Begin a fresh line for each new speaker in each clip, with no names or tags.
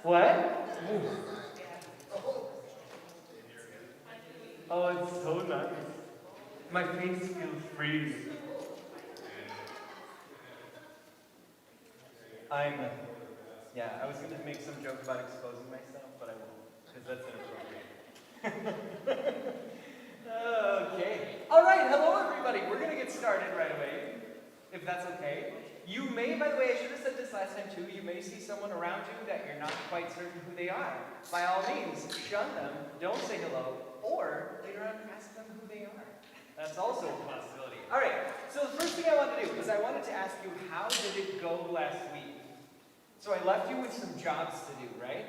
What? Oh, it's so nice. My face feels free. I'm, yeah, I was gonna make some joke about exposing myself, but I won't, because that's inappropriate. Okay. All right, hello everybody. We're gonna get started right away, if that's okay. You may, by the way, I should have said this last time too, you may see someone around you that you're not quite certain who they are. By all means, shun them, don't say hello, or later on ask them who they are. That's also a possibility. All right, so the first thing I want to do is I wanted to ask you, how did it go last week? So I left you with some jobs to do, right?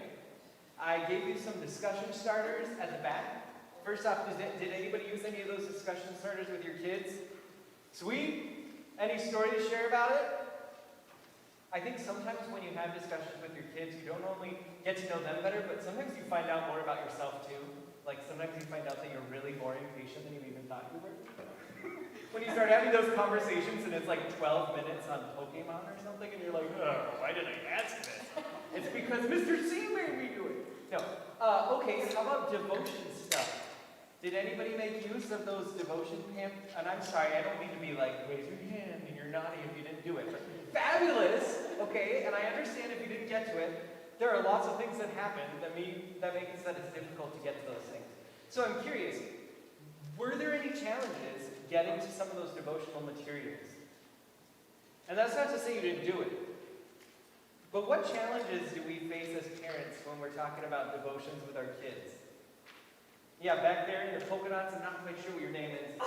I gave you some discussion starters at the back. First off, did anybody use any of those discussion starters with your kids? Sweet? Any story to share about it? I think sometimes when you have discussions with your kids, you don't only get to know them better, but sometimes you find out more about yourself too. Like sometimes you find out that you're really more impatient than you even thought you were. When you start having those conversations and it's like 12 minutes on Pokemon or something, and you're like, oh, why did I ask this? It's because Mr. C made me do it. No. Okay, how about devotion stuff? Did anybody make use of those devotion pamphlets? And I'm sorry, I don't mean to be like, raise your hand and you're naughty if you didn't do it. But fabulous, okay, and I understand if you didn't get to it. There are lots of things that happen that make it that it's difficult to get to those things. So I'm curious, were there any challenges getting to some of those devotional materials? And that's not to say you didn't do it. But what challenges do we face as parents when we're talking about devotions with our kids? Yeah, back there in your polka dots, I'm not quite sure what your name is.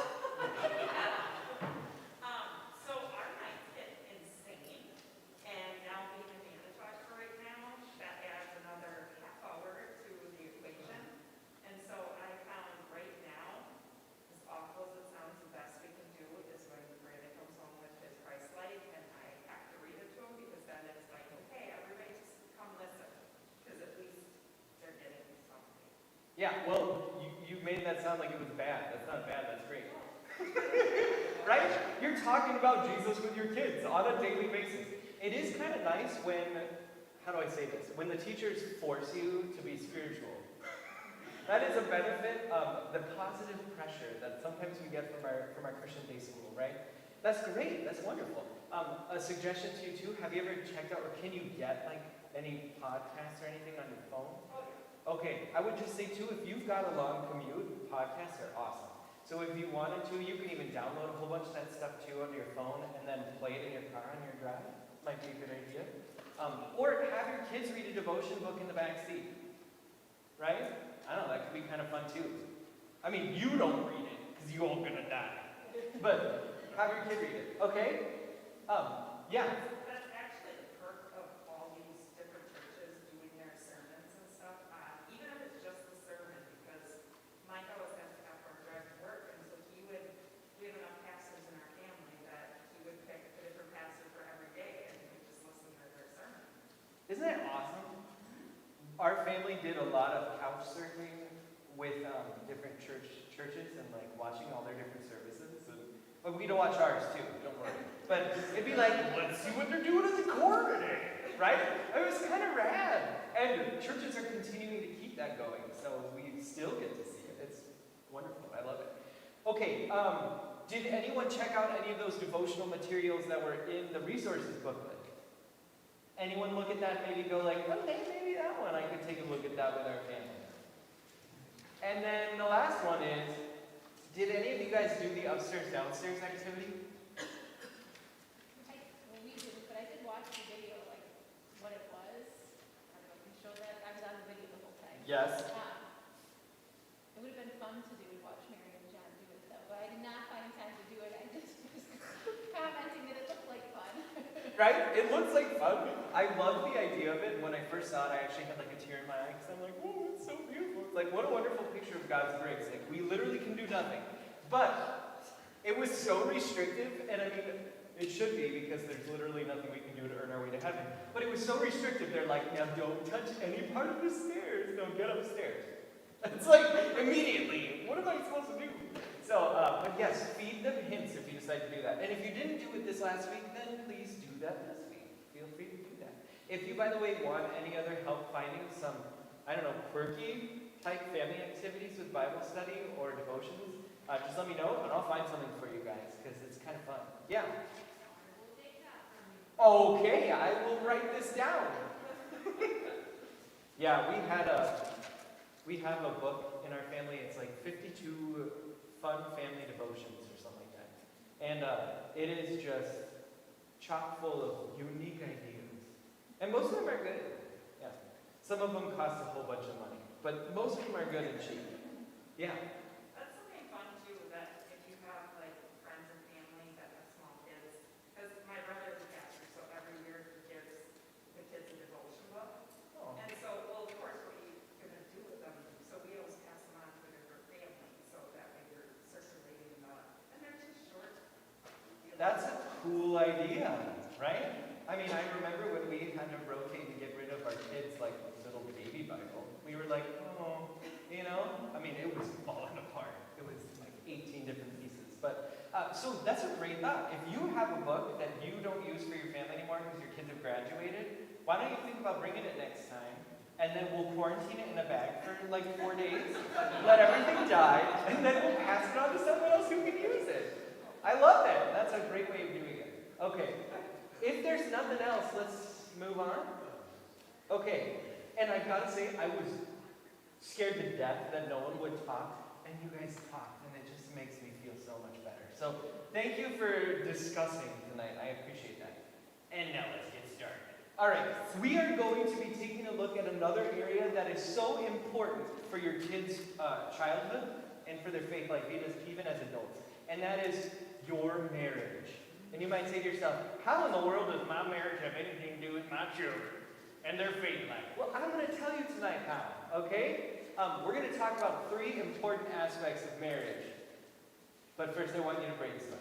So our nights get insane, and now being a mandatory right now, that adds another half hour to the equation. And so I found right now, as awful as it sounds, the best we can do is when Brandon comes home with his Christ light, and I have to read it to him, because then it's like, okay, everybody just come listen, because at least they're getting something.
Yeah, well, you made that sound like it was bad. That's not bad, that's great. Right? You're talking about Jesus with your kids on a daily basis. It is kind of nice when, how do I say this? When the teachers force you to be spiritual. That is a benefit of the positive pressure that sometimes we get from our Christian day school, right? That's great, that's wonderful. A suggestion to you too, have you ever checked out, or can you get like any podcasts or anything on your phone? Okay, I would just say too, if you've got a long commute, podcasts are awesome. So if you wanted to, you can even download a whole bunch of that stuff too onto your phone and then play it in your car on your drive. Might be a good idea. Or have your kids read a devotion book in the back seat. Right? I don't know, that could be kind of fun too. I mean, you don't read it, because you're all gonna die. But have your kid read it, okay? Yeah.
That's actually the perk of all these different churches doing their sermons and stuff, even if it's just the sermon, because Mike always has to have to drive to work, and so we have enough pastors in our family that he would pick a different pastor for every day, and he would just listen to their sermon.
Isn't that awesome? Our family did a lot of couch surfing with different churches and like watching all their different services. But we don't watch ours too, don't worry. But it'd be like, let's see what they're doing in the core today, right? It was kind of rad. And churches are continuing to keep that going, so we still get to see it. It's wonderful, I love it. Okay, did anyone check out any of those devotional materials that were in the resources booklet? Anyone look at that and maybe go like, okay, maybe that one, I could take a look at that with our family. And then the last one is, did any of you guys do the upstairs-downstairs activity?
We didn't, but I did watch the video, like, what it was. I don't know if you showed that. I was on the video the whole time.
Yes.
It would have been fun to watch Mary and John do it, though, but I did not find time to do it. I just was commenting that it looked like fun.
Right? It looks like fun. I love the idea of it. When I first saw it, I actually had like a tear in my eye because I'm like, oh, it's so beautiful. It's like, what a wonderful picture of God's grace. Like, we literally can do nothing. But it was so restrictive, and I mean, it should be because there's literally nothing we can do to earn our way to heaven. But it was so restrictive, they're like, now don't touch any part of the stairs. Don't get upstairs. It's like, immediately, what am I supposed to do? So, but yes, feed them hints if you decide to do that. And if you didn't do it this last week, then please do that this week. Feel free to do that. If you, by the way, want any other help finding some, I don't know, quirky type family activities with Bible study or devotions, just let me know and I'll find something for you guys because it's kind of fun. Yeah. Okay, I will write this down. Yeah, we have a book in our family. It's like 52 fun family devotions or something like that. And it is just chock full of unique ideas. And most of them are good. Yeah. Some of them cost a whole bunch of money, but most of them are good and cheap. Yeah.
That's something fun too, that if you have like friends and family that have small kids, because my brother is a pastor, so every year he gives the kids a devotion book.
Oh.
And so, well, of course, what are you gonna do with them? So we always pass them on to a different family, so that way you're circulating and they're just short.
That's a cool idea, right? I mean, I remember when we had to rotate to get rid of our kids' like little baby Bible. We were like, oh, you know? I mean, it was falling apart. It was like 18 different pieces. But so that's a great thought. If you have a book that you don't use for your family anymore because your kids have graduated, why don't you think about bringing it next time? And then we'll quarantine it in a bag for like 4 days, let everything die, and then we'll pass it on to someone else who can use it. I love that. That's a great way of doing it. Okay. If there's nothing else, let's move on. Okay. And I gotta say, I was scared to death that no one would talk, and you guys talked, and it just makes me feel so much better. So thank you for discussing tonight. I appreciate that. And now let's get started. All right. We are going to be taking a look at another area that is so important for your kids' childhood and for their faith life, even as adults, and that is your marriage. And you might say to yourself, how in the world does my marriage have anything to do with my children and their faith life? Well, I'm going to tell you tonight how, okay? We're going to talk about 3 important aspects of marriage. But first, I want you to brainstorm.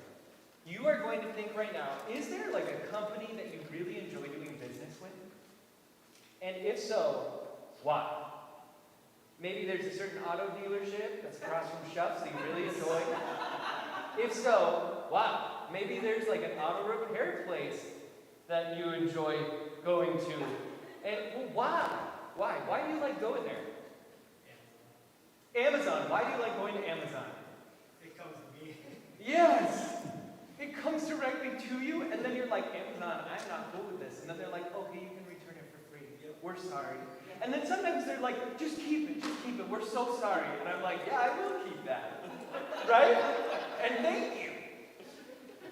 You are going to think right now, is there like a company that you really enjoy doing business with? And if so, why? Maybe there's a certain auto dealership that's across from Shuffs that you really enjoy. If so, wow. Maybe there's like an auto repair place that you enjoy going to. And well, why? Why? Why do you like going there? Amazon. Why do you like going to Amazon?
It comes to me.
Yes! It comes directly to you, and then you're like, Amazon, I'm not cool with this. And then they're like, okay, you can return it for free. We're sorry. And then sometimes they're like, just keep it. We're so sorry. And I'm like, yeah, I will keep that. Right? And thank you.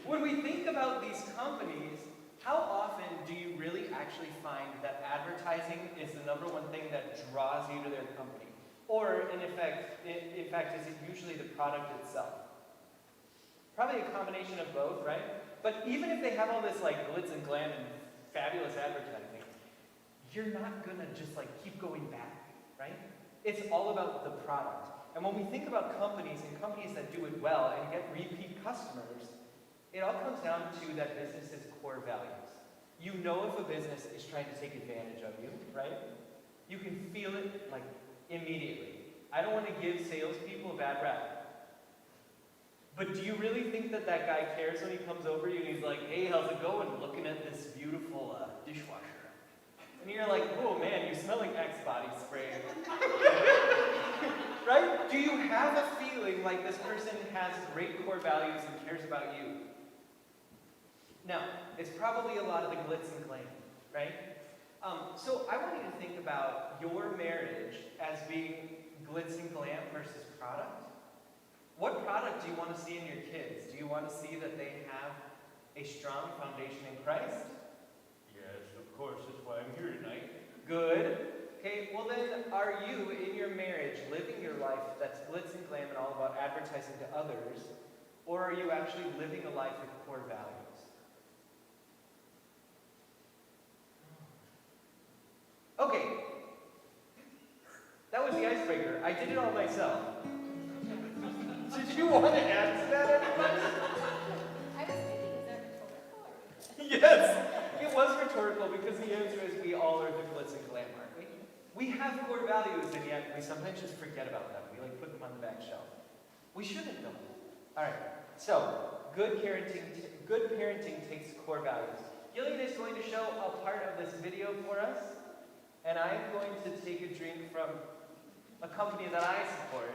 When we think about these companies, how often do you really actually find that advertising is the #1 thing that draws you to their company? Or, in fact, is it usually the product itself? Probably a combination of both, right? But even if they have all this like glitz and glam and fabulous advertising, you're not gonna just like keep going back, right? It's all about the product. And when we think about companies and companies that do it well and get repeat customers, it all comes down to that business's core values. You know if a business is trying to take advantage of you, right? You can feel it like immediately. I don't want to give salespeople a bad rap. But do you really think that that guy cares when he comes over you and he's like, hey, how's it going? Looking at this beautiful dishwasher. And you're like, oh man, you smell like Axe body spray. Right? Do you have a feeling like this person has great core values and cares about you? No, it's probably a lot of the glitz and glam, right? So I want you to think about your marriage as being glitz and glam versus product. What product do you want to see in your kids? Do you want to see that they have a strong foundation in Christ? Yes, of course, that's why I'm here tonight. Good. Okay, well then, are you, in your marriage, living your life that's glitz and glam and all about advertising to others, or are you actually living a life with core values? Okay, that was the icebreaker. I did it all myself. Did you want to add to that, everybody?
I was thinking, is that rhetorical or?
Yes, it was rhetorical because the answer is we all are the glitz and glam, aren't we? We have core values and yet we sometimes just forget about them. We like put them on the back shelf. We shouldn't though. All right, so good parenting takes core values. Gillian is going to show a part of this video for us, and I am going to take a drink from a company that I support.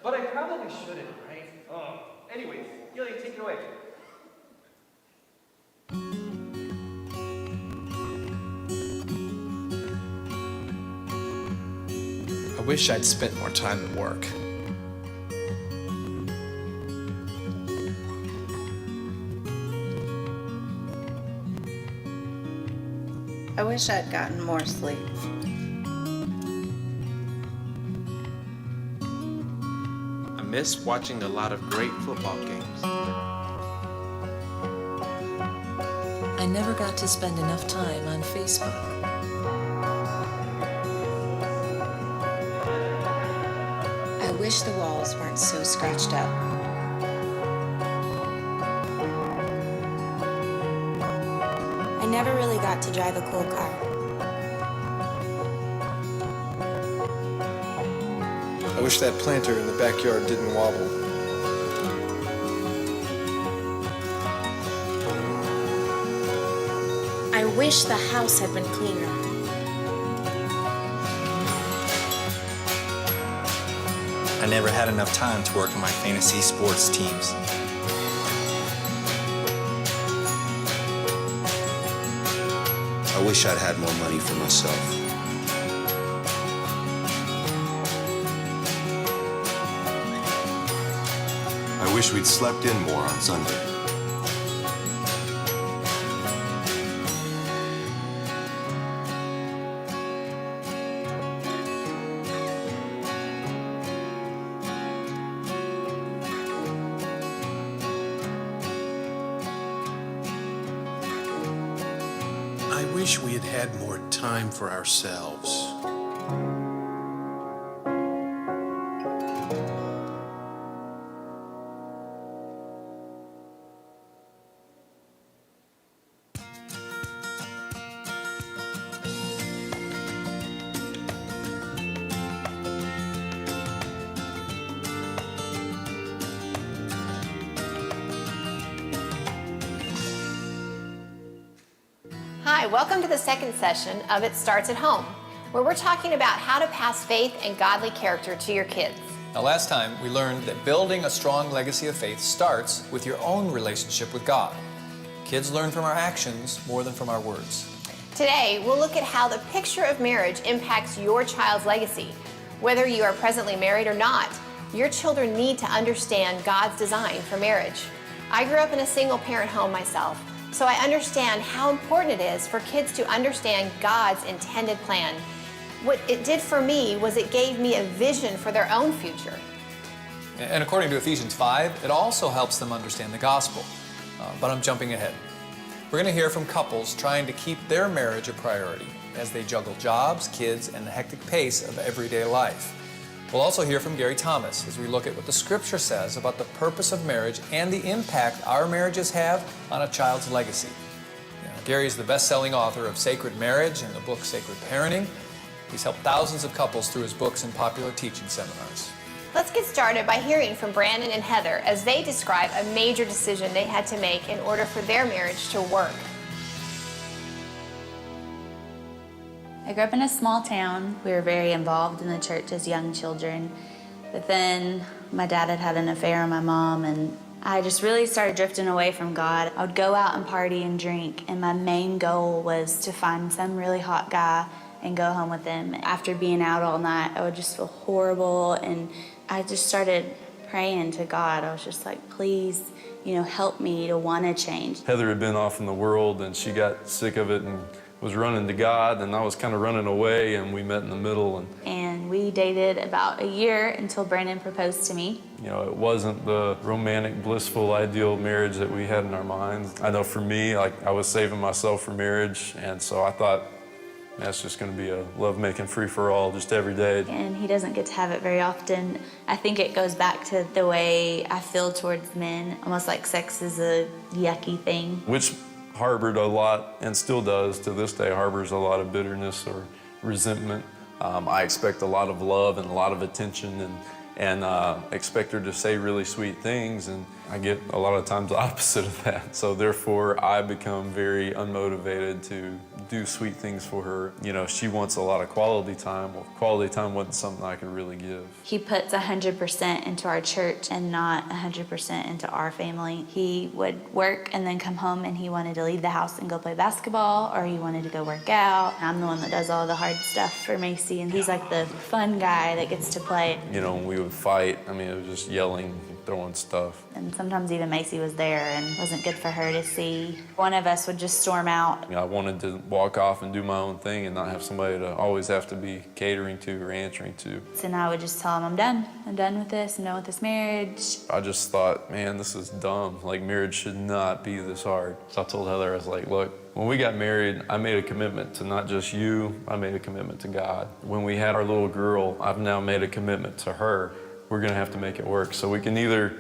But I probably shouldn't, right? Oh. Anyways, Gillian, take it away.
I wish I'd spent more time at work.
I wish I'd gotten more sleep.
I miss watching a lot of great football games.
I never got to spend enough time on Facebook.
I wish the walls weren't so scratched up.
I never really got to drive a cool car.
I wish that planter in the backyard didn't wobble.
I wish the house had been cleaner.
I never had enough time to work on my fantasy sports teams.
I wish I'd had more money for myself.
I wish we'd slept in more on Sunday.
I wish we had had more time for ourselves.
Hi, welcome to the second session of It Starts at Home, where we're talking about how to pass faith and godly character to your kids.
Now, last time we learned that building a strong legacy of faith starts with your own relationship with God. Kids learn from our actions more than from our words.
Today, we'll look at how the picture of marriage impacts your child's legacy. Whether you are presently married or not, your children need to understand God's design for marriage. I grew up in a single-parent home myself, so I understand how important it is for kids to understand God's intended plan. What it did for me was it gave me a vision for their own future.
And according to Ephesians 5, it also helps them understand the gospel. But I'm jumping ahead. We're going to hear from couples trying to keep their marriage a priority as they juggle jobs, kids, and the hectic pace of everyday life. We'll also hear from Gary Thomas as we look at what the Scripture says about the purpose of marriage and the impact our marriages have on a child's legacy. Gary is the best-selling author of Sacred Marriage and the book Sacred Parenting. He's helped thousands of couples through his books and popular teaching seminars.
Let's get started by hearing from Brandon and Heather as they describe a major decision they had to make in order for their marriage to work.
I grew up in a small town. We were very involved in the church as young children. But then my dad had had an affair on my mom, and I just really started drifting away from God. I would go out and party and drink, and my main goal was to find some really hot guy and go home with him. After being out all night, I would just feel horrible, and I just started praying to God. I was just like, please, help me to want to change.
Heather had been off in the world, and she got sick of it and was running to God, and I was kind of running away, and we met in the middle.
And we dated about a year until Brandon proposed to me.
It wasn't the romantic, blissful, ideal marriage that we had in our minds. I know for me, I was saving myself for marriage, and so I thought, that's just going to be a love-making free-for-all just every day.
And he doesn't get to have it very often. I think it goes back to the way I feel towards men, almost like sex is a yucky thing.
Which harbored a lot, and still does to this day, harbors a lot of bitterness or resentment. I expect a lot of love and a lot of attention, and expect her to say really sweet things, and I get a lot of times the opposite of that. So therefore, I become very unmotivated to do sweet things for her. You know, she wants a lot of quality time. Well, quality time wasn't something I could really give.
He puts 100% into our church and not 100% into our family. He would work and then come home and he wanted to leave the house and go play basketball, or he wanted to go work out. I'm the one that does all the hard stuff for Macy, and he's like the fun guy that gets to play.
You know, when we would fight, I mean, it was just yelling, throwing stuff.
And sometimes even Macy was there and it wasn't good for her to see. One of us would just storm out.
You know, I wanted to walk off and do my own thing and not have somebody to always have to be catering to or answering to.
And I would just tell him, I'm done. I'm done with this. I'm done with this marriage.
I just thought, man, this is dumb. Like, marriage should not be this hard. So I told Heather, I was like, look, when we got married, I made a commitment to not just you, I made a commitment to God. When we had our little girl, I've now made a commitment to her. We're gonna have to make it work. So we can either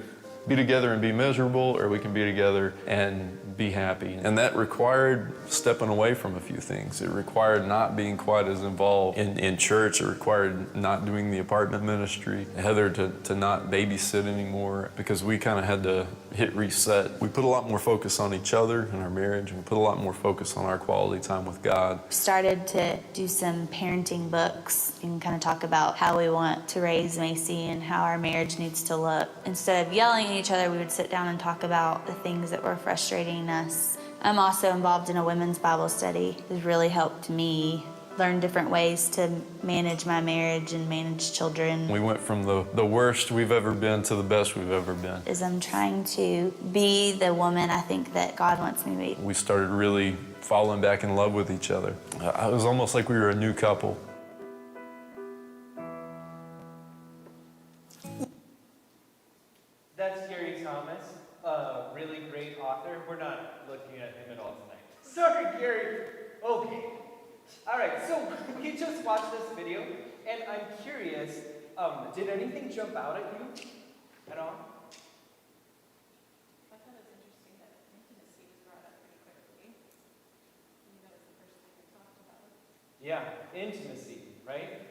be together and be miserable, or we can be together and be happy. And that required stepping away from a few things. It required not being quite as involved in church. It required not doing the apartment ministry. Heather to not babysit anymore, because we kind of had to hit reset. We put a lot more focus on each other in our marriage, and we put a lot more focus on our quality time with God.
Started to do some parenting books and kind of talk about how we want to raise Macy and how our marriage needs to look. Instead of yelling at each other, we would sit down and talk about the things that were frustrating us. I'm also involved in a women's Bible study. It has really helped me learn different ways to manage my marriage and manage children.
We went from the worst we've ever been to the best we've ever been.
As I'm trying to be the woman I think that God wants me to be.
We started really falling back in love with each other. It was almost like we were a new couple.
That's Gary Thomas, a really great author. We're not looking at him at all tonight. Sorry, Gary. Okay. All right, so we just watched this video, and I'm curious, did anything jump out at you at all?
I thought it was interesting that intimacy was brought up pretty quickly. That was the first thing we talked about.
Yeah, intimacy, right?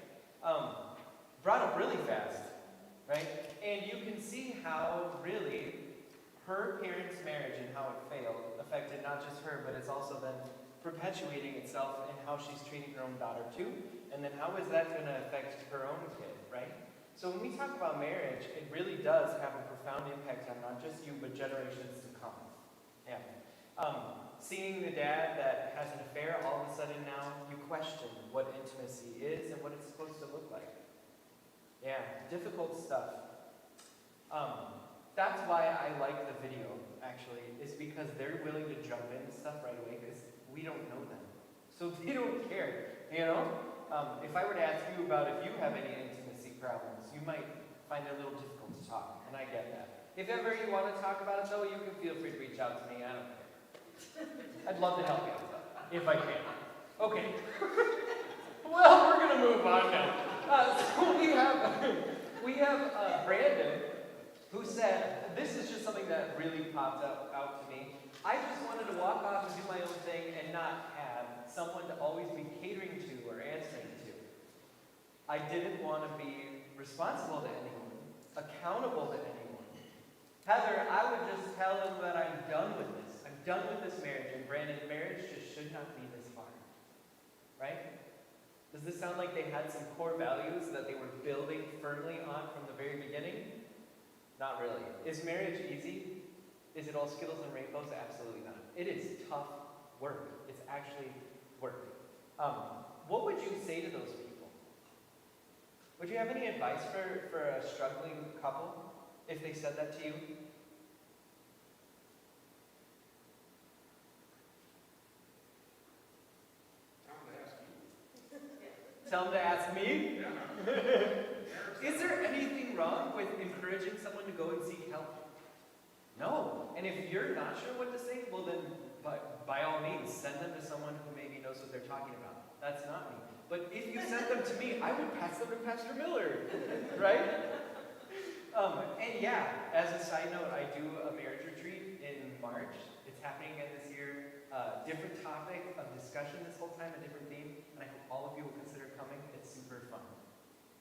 Brought up really fast, right? And you can see how really her parents' marriage and how it failed affected not just her, but it's also then perpetuating itself in how she's treating her own daughter too, and then how is that going to affect her own kid, right? So when we talk about marriage, it really does have a profound impact on not just you, but generations to come. Yeah. Seeing the dad that has an affair, all of a sudden now you question what intimacy is and what it's supposed to look like. Yeah, difficult stuff. That's why I like the video, actually, is because they're willing to jump into stuff right away, because we don't know them. So they don't care, you know? If I were to ask you about if you have any intimacy problems, you might find it a little difficult to talk, and I get that. If ever you want to talk about it, though, you can feel free to reach out to me. I don't care. I'd love to help you out, if I can. Okay. Well, we're going to move on now. So we have Brandon, who said, this is just something that really popped out to me. I just wanted to walk off and do my own thing and not have someone to always be catering to or answering to. I didn't want to be responsible to anyone, accountable to anyone. Heather, I would just tell them that I'm done with this. I'm done with this marriage, and Brandon, marriage just should not be this hard. Right? Does this sound like they had some core values that they were building firmly on from the very beginning? Not really. Is marriage easy? Is it all Skittles and rainbows? Absolutely not. It is tough work. It's actually work. What would you say to those people? Would you have any advice for a struggling couple if they said that to you? Tell them to ask me? Is there anything wrong with encouraging someone to go and seek help? No. And if you're not sure what to say, well then, by all means, send them to someone who maybe knows what they're talking about. That's not me. But if you sent them to me, I would pass them to Pastor Miller, right? And yeah, as a side note, I do a marriage retreat in March. It's happening again this year. Different topic of discussion this whole time, a different theme, and I hope all of you will consider coming. It's super fun.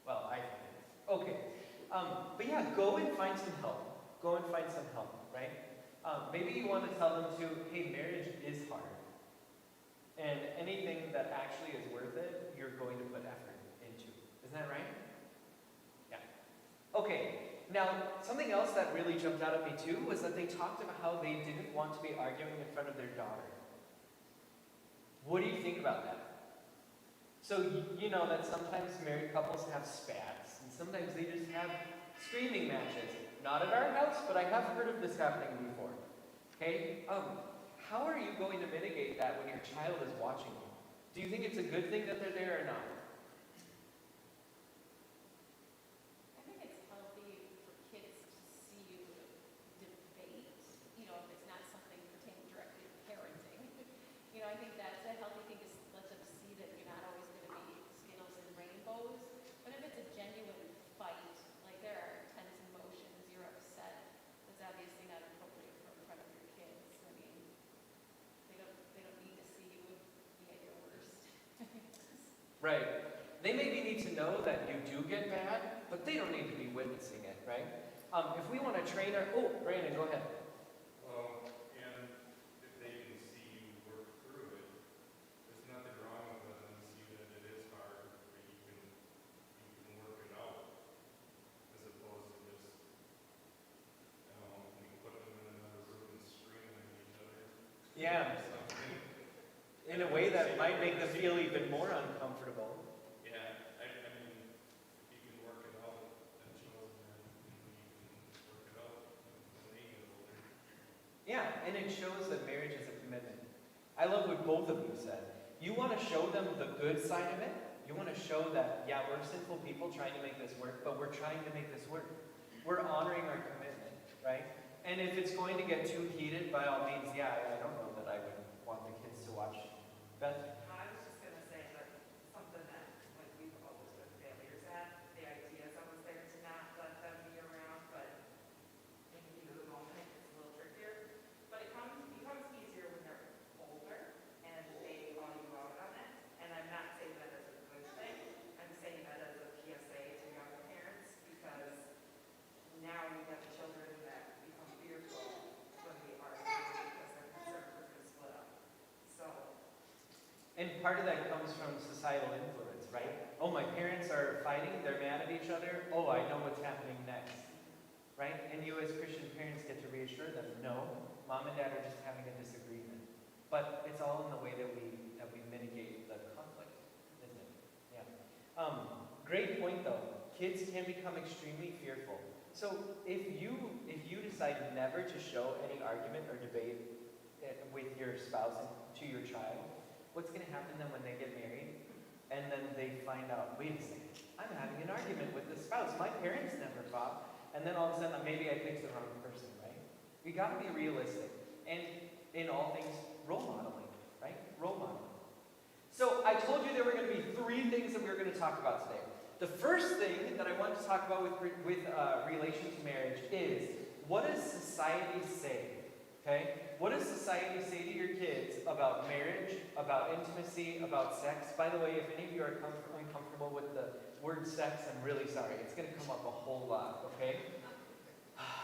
Well, I think it is. Okay. But yeah, go and find some help. Go and find some help, right? Maybe you want to tell them to, hey, marriage is hard. And anything that actually is worth it, you're going to put effort into. Isn't that right? Yeah. Okay, now something else that really jumped out at me too was that they talked about how they didn't want to be arguing in front of their daughter. What do you think about that? So you know that sometimes married couples have spats, and sometimes they just have screaming matches. Not at our house, but I have heard of this happening before. Okay? How are you going to mitigate that when your child is watching you? Do you think it's a good thing that they're there or not?
I think it's healthy for kids to see you debate, you know, if it's not something pertaining directly to parenting. You know, I think that's a healthy thing to let them see that you're not always going to be Skittles and rainbows. But if it's a genuine fight, like there are tense emotions, you're upset, that's obviously not appropriate for in front of your kids. I mean, they don't need to see you be at your worst.
Right. They maybe need to know that you do get mad, but they don't need to be witnessing it, right? If we want to train our... Oh, Brandon, go ahead.
And if they can see you work through it, there's nothing wrong with letting them see that it is hard, but you can work it out, as opposed to just, you know, you put them in another room and screaming at each other.
Yeah. In a way that might make them feel even more uncomfortable.
Yeah, I mean, if you can work it out, that shows that you can work it out when they get older.
Yeah, and it shows that marriage is a commitment. I love what both of you said. You want to show them the good side of it. You want to show that, yeah, we're sinful people trying to make this work, but we're trying to make this work. We're honoring our commitment, right? And if it's going to get too heated, by all means, yeah, I don't know that I would want the kids to watch. Beth?
I was just going to say that something that like we've always been failures at, the idea is I was there to not let them be around, but in the heat of the moment, it's a little trickier. But it becomes easier when they're older and they call you out on it. And I'm not saying that as a good thing. I'm saying that as a PSA to young parents because now you have children that become fearful when they argue because they're concerned we're going to split up. So.
And part of that comes from societal influence, right? Oh, my parents are fighting, they're mad at each other. Oh, I know what's happening next, right? And you as Christian parents get to reassure them, no, mom and dad are just having a disagreement. But it's all in the way that we mitigate the conflict, isn't it? Yeah. Great point though. Kids can become extremely fearful. So if you decide never to show any argument or debate with your spouse to your child, what's going to happen then when they get married and then they find out, wait a second, I'm having an argument with this spouse. My parents never fought. And then all of a sudden, maybe I picked the wrong person, right? We got to be realistic. And in all things, role modeling, right? Role modeling. So I told you there were going to be 3 things that we were going to talk about today. The first thing that I want to talk about with relation to marriage is, what does society say? Okay? What does society say to your kids about marriage, about intimacy, about sex? By the way, if any of you are uncomfortable with the word sex, I'm really sorry. It's going to come up a whole lot, okay?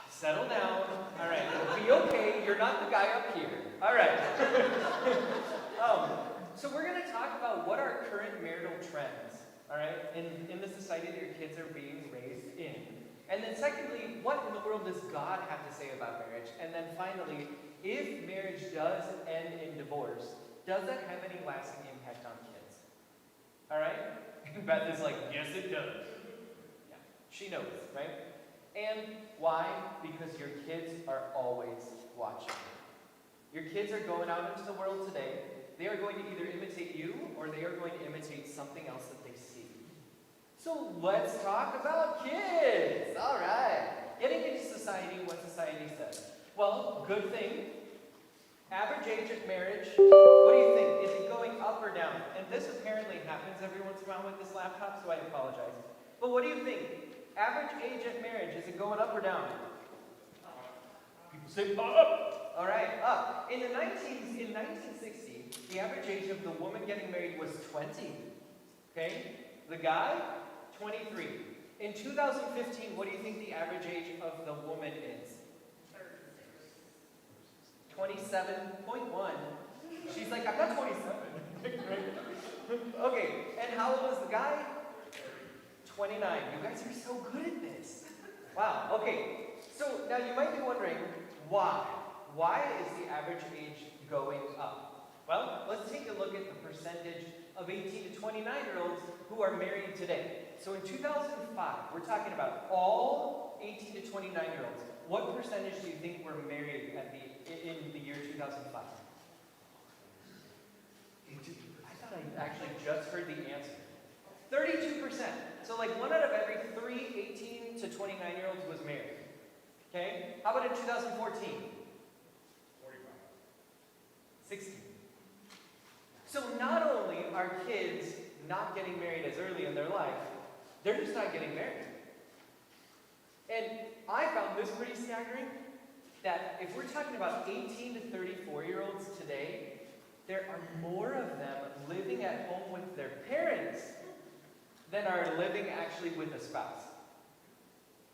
Settle down. All right, it'll be okay. You're not the guy up here. All right. So we're going to talk about what are current marital trends, all right, in the society that your kids are being raised in. And then secondly, what in the world does God have to say about marriage? And then finally, if marriage does end in divorce, does that have any lasting impact on kids? All right? And Beth is like, yes, it does. Yeah, she knows, right? And why? Because your kids are always watching. Your kids are going out into the world today. They are going to either imitate you or they are going to imitate something else that they see. So let's talk about kids. All right. Getting into society, what society says. Well, good thing. Average age of marriage, what do you think? Is it going up or down? And this apparently happens every once in a while with this laptop, so I apologize. But what do you think? Average age of marriage, is it going up or down? People say up. All right, up. In 1960, the average age of the woman getting married was 20. Okay? The guy, 23. In 2015, what do you think the average age of the woman is? 27.1. She's like, I'm not 27. Okay, and how old is the guy? 29. You guys are so good at this. Wow, okay. So now you might be wondering, why? Why is the average age going up? Well, let's take a look at the percentage of 18 to 29-year-olds who are married today. So in 2005, we're talking about all 18 to 29-year-olds. What percentage do you think were married in the year 2005? I thought I actually just heard the answer. 32%. So like 1 out of every 3 18 to 29-year-olds was married. Okay? How about in 2014? 16. So not only are kids not getting married as early in their life, they're just not getting married. And I found this pretty staggering, that if we're talking about 18 to 34-year-olds today, there are more of them living at home with their parents than are living actually with a spouse.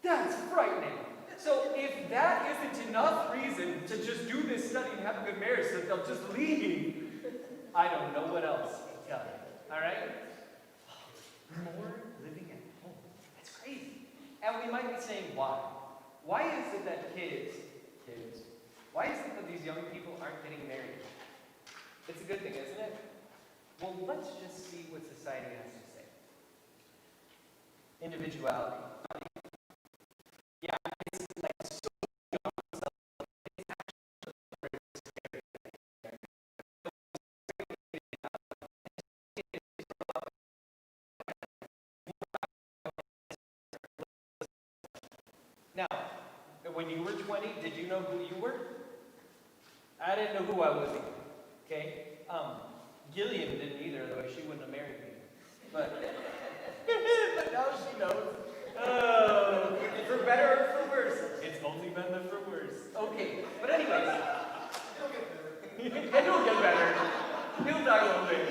That's frightening. So if that isn't enough reason to just do this study and have a good marriage so that they'll just leave, I don't know what else to tell you. All right? More living at home. That's crazy. And we might be saying, why? Why is it that why is it that these young people aren't getting married? It's a good thing, isn't it? Well, let's just see what society has to say. Individuality. Yeah, it's like so young. It's actually scary. Now, when you were 20, did you know who you were? I didn't know who I was either. Okay? Gillian didn't either, though she wouldn't have married me. But now she knows. Oh, for better or for worse. It's only been the for worse. Okay, but anyways. And he'll get better. He'll die one day.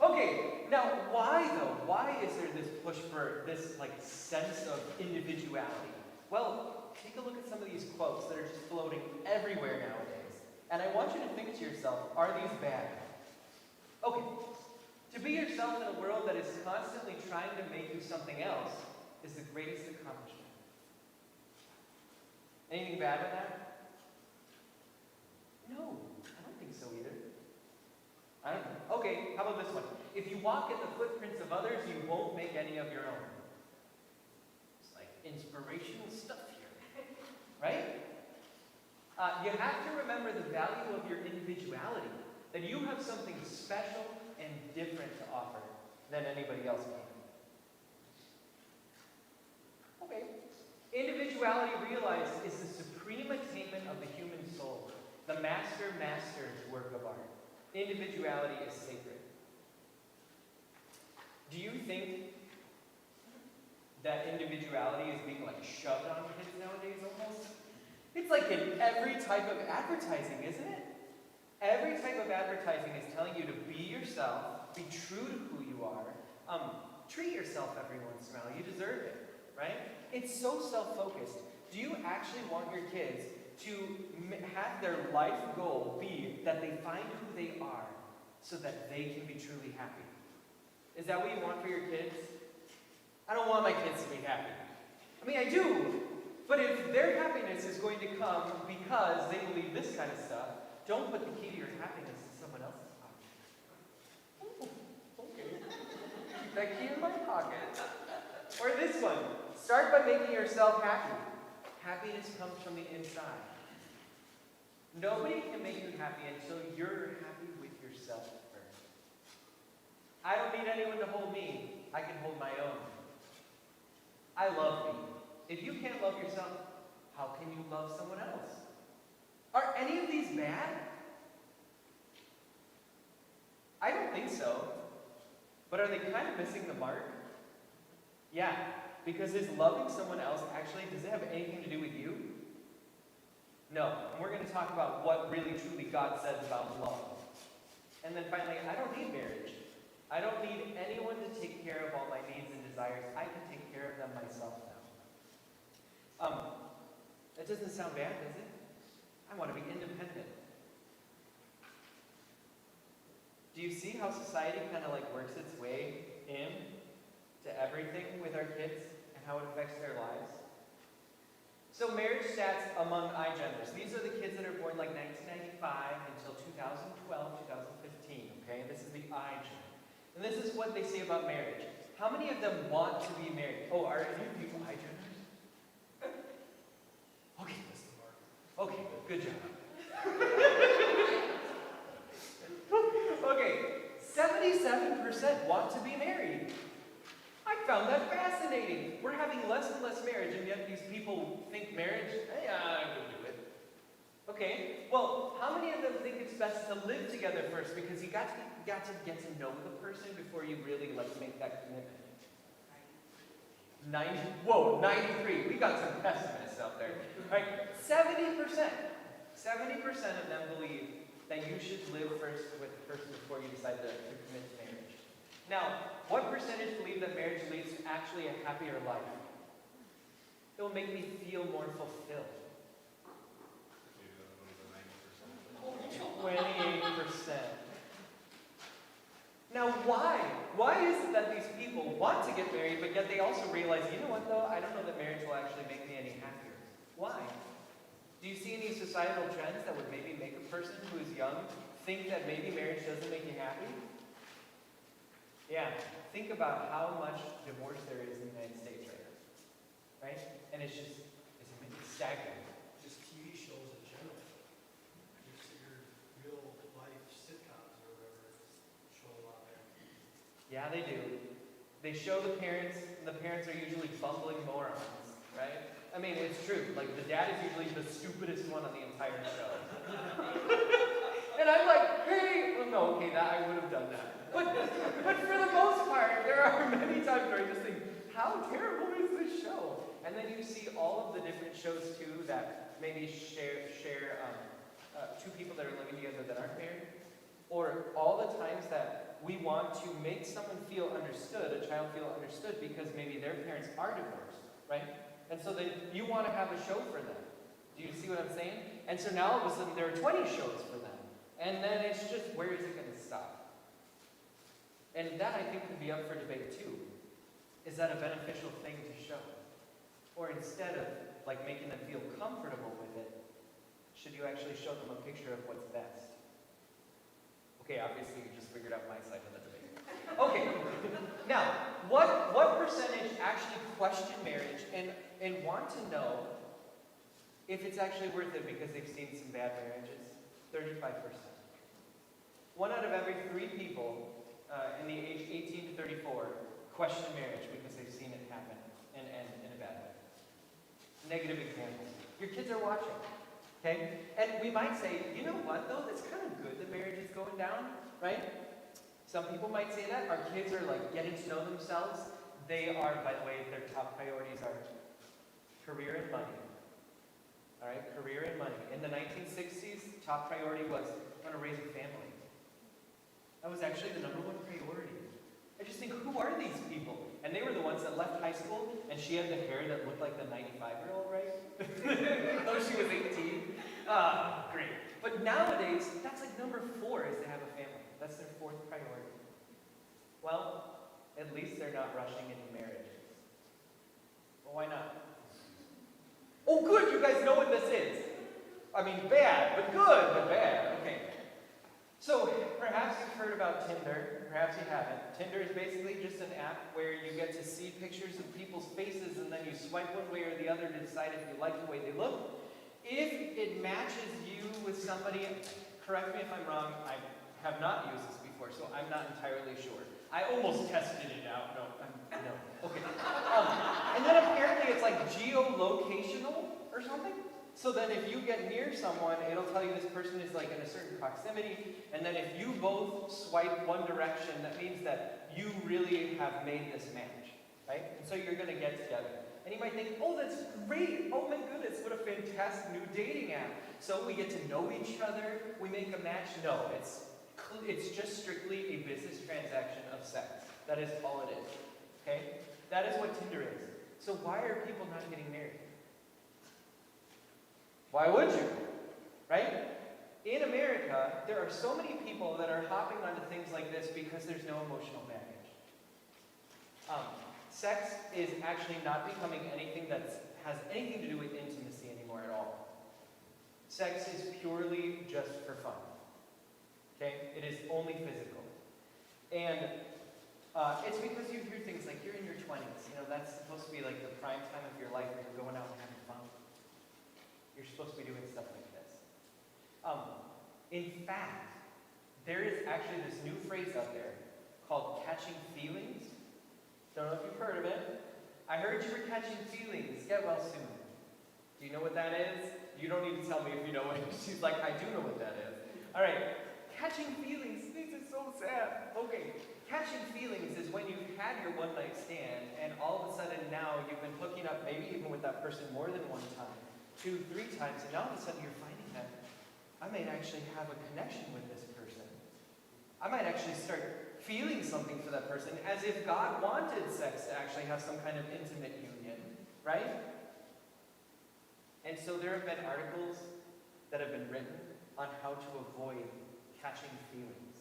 Okay, now why though? Why is there this push for this sense of individuality? Well, take a look at some of these quotes that are just floating everywhere nowadays. And I want you to think to yourself, are these bad? Okay, to be yourself in a world that is constantly trying to make you something else is the greatest accomplishment. Anything bad with that? No, I don't think so either. I don't know. Okay, how about this one? If you walk in the footprints of others, you won't make any of your own. It's like inspirational stuff here, right? You have to remember the value of your individuality, that you have something special and different to offer than anybody else can. Okay. Individuality realized is the supreme attainment of the human soul, the master's work of art. Individuality is sacred. Do you think that individuality is being shoved on kids nowadays almost? It's like in every type of advertising, isn't it? Every type of advertising is telling you to be yourself, be true to who you are, treat yourself every once in a while. You deserve it, right? It's so self-focused. Do you actually want your kids to have their life goal be that they find who they are so that they can be truly happy? Is that what you want for your kids? I don't want my kids to be happy. I mean, I do. But if their happiness is going to come because they believe this kind of stuff, don't put the key to your happiness in someone else's pocket. Ooh, okay. Keep that key in my pocket. Or this one. Start by making yourself happy. Happiness comes from the inside. Nobody can make you happy until you're happy with yourself first. I don't need anyone to hold me. I can hold my own. I love me. If you can't love yourself, how can you love someone else? Are any of these bad? I don't think so. But are they kind of missing the mark? Yeah, because is loving someone else does it have anything to do with you? No. And we're going to talk about what really truly God says about love. And then finally, I don't need marriage. I don't need anyone to take care of all my needs and desires. I can take care of them myself now. That doesn't sound bad, does it? I want to be independent. Do you see how society kind of like works its way in to everything with our kids and how it affects their lives? So marriage stats among iGenders. These are the kids that are born like 1995 until 2012, 2015, okay? This is the iGender. And this is what they say about marriage. How many of them want to be married? Oh, are any of you iGenders? Okay, okay, good job. Okay, 77% want to be married. I found that fascinating. We're having less and less marriage, and yet these people think marriage, I would do it. Okay, well, how many of them think it's best to live together first because you got to get to know the person before you really make that commitment? 93. We got some pessimists out there. Right? 70% of them believe that you should live first with the person before you decide to commit to marriage. Now, what percentage believe that marriage leads to actually a happier life? It will make me feel more fulfilled. 28%. Now, why? Why is it that these people want to get married, but yet they also realize, you know what though, I don't know that marriage will actually make me any happier? Why? Do you see any societal trends that would maybe make a person who is young think that maybe marriage doesn't make you happy? Yeah, think about how much divorce there is in the United States right now. Right? And it's staggering.
Just TV shows in general. You see your real life sitcoms or whatever show a lot there.
Yeah, they do. They show the parents, and the parents are usually bumbling morons, right? I mean, it's true. Like, the dad is usually the stupidest one on the entire show. And I'm like, hey, well, no, okay, I would have done that. But for the most part, there are many times where I just think, how terrible is this show? And then you see all of the different shows, too, that maybe share two people that are living together that aren't married. Or all the times that we want to make someone feel understood, a child feel understood, because maybe their parents are divorced, right? And so then you want to have a show for them. Do you see what I'm saying? And so now all of a sudden there are 20 shows for them. And then it's just, where is it going to stop? And that, I think, could be up for debate too. Is that a beneficial thing to show? Or instead of making them feel comfortable with it, should you actually show them a picture of what's best? Okay, obviously you just figured out my side of the debate. Okay, now, what percentage actually question marriage and want to know if it's actually worth it because they've seen some bad marriages? 35%. 1 out of every 3 people in the age 18 to 34 question marriage because they've seen it happen and end in a bad way. Negative examples. Your kids are watching, okay? And we might say, you know what though, that's kind of good that marriage is going down, right? Some people might say that. Our kids are getting to know themselves. They are, by the way, their top priorities are career and money. All right, career and money. In the 1960s, top priority was, I'm going to raise a family. That was actually the #1 priority. I just think, who are these people? And they were the ones that left high school, and she had the hair that looked like the 95-year-old, right? Though she was 18. Great. But nowadays, that's #4 is to have a family. That's their 4th priority. Well, at least they're not rushing into marriage. Well, why not? Oh, good, you guys know what this is. I mean, bad, but good, but bad. Okay. So, perhaps you've heard about Tinder, perhaps you haven't. Tinder is basically just an app where you get to see pictures of people's faces and then you swipe one way or the other to decide if you like the way they look. If it matches you with somebody, correct me if I'm wrong, I have not used this before, so I'm not entirely sure. I almost tested it out. No. Okay. And then apparently it's geolocational or something. So then if you get near someone, it'll tell you this person is in a certain proximity. And then if you both swipe one direction, that means that you really have made this match, right? And so you're going to get together. And you might think, oh, that's great. Oh my goodness, what a fantastic new dating app. So we get to know each other, we make a match. No, it's just strictly a business transaction of sex. That is all it is, okay? That is what Tinder is. So why are people not getting married? Why would you? Right? In America, there are so many people that are hopping onto things like this because there's no emotional baggage. Sex is actually not becoming anything that has anything to do with intimacy anymore at all. Sex is purely just for fun. Okay? It is only physical. And it's because you hear things like you're in your 20s. You know, that's supposed to be like the prime time of your life where you're going out and having fun. You're supposed to be doing stuff like this. In fact, there is actually this new phrase out there called catching feelings. Don't know if you've heard of it. I heard you were catching feelings. Get well soon. Do you know what that is? You don't need to tell me if you know it. She's like, I do know what that is. All right. Catching feelings. This is so sad. Okay. Catching feelings is when you've had your one-night stand and all of a sudden now you've been hooking up maybe even with that person more than one time, 2, 3 times, and now all of a sudden you're finding that I might actually have a connection with this person. I might actually start feeling something for that person, as if God wanted sex to actually have some kind of intimate union, right? And so there have been articles that have been written on how to avoid catching feelings.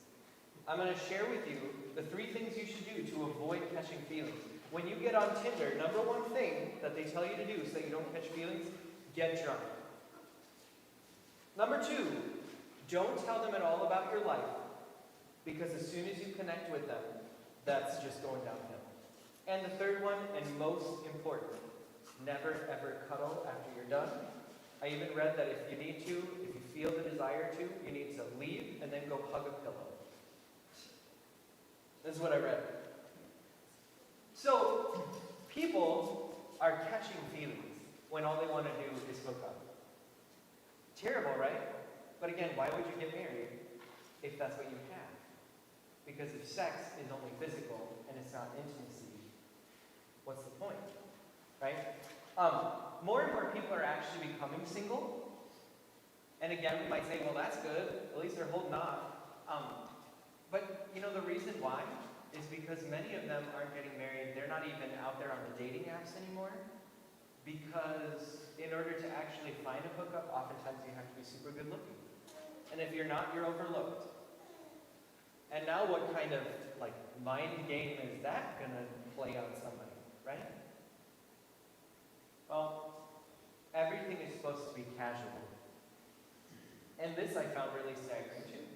I'm going to share with you the 3 things you should do to avoid catching feelings. When you get on Tinder, number 1 thing that they tell you to do so that you don't catch feelings, get drunk. Number 2, don't tell them at all about your life, because as soon as you connect with them, that's just going downhill. And the 3rd one, and most important, never ever cuddle after you're done. I even read that if you need to, if you feel the desire to, you need to leave and then go hug a pillow. This is what I read. So, people are catching feelings when all they want to do is hook up. Terrible, right? But again, why would you get married if that's what you have? Because if sex is only physical and it's not intimacy, what's the point? Right? More and more people are actually becoming single. And again, we might say, well, that's good. At least they're holding on. But, you know, the reason why is because many of them aren't getting married. They're not even out there on the dating apps anymore. Because in order to actually find a hookup, oftentimes you have to be super good looking. And if you're not, you're overlooked. And now what kind of, like, mind game is that going to play on somebody, right? Well, everything is supposed to be casual. And this I found really staggering too.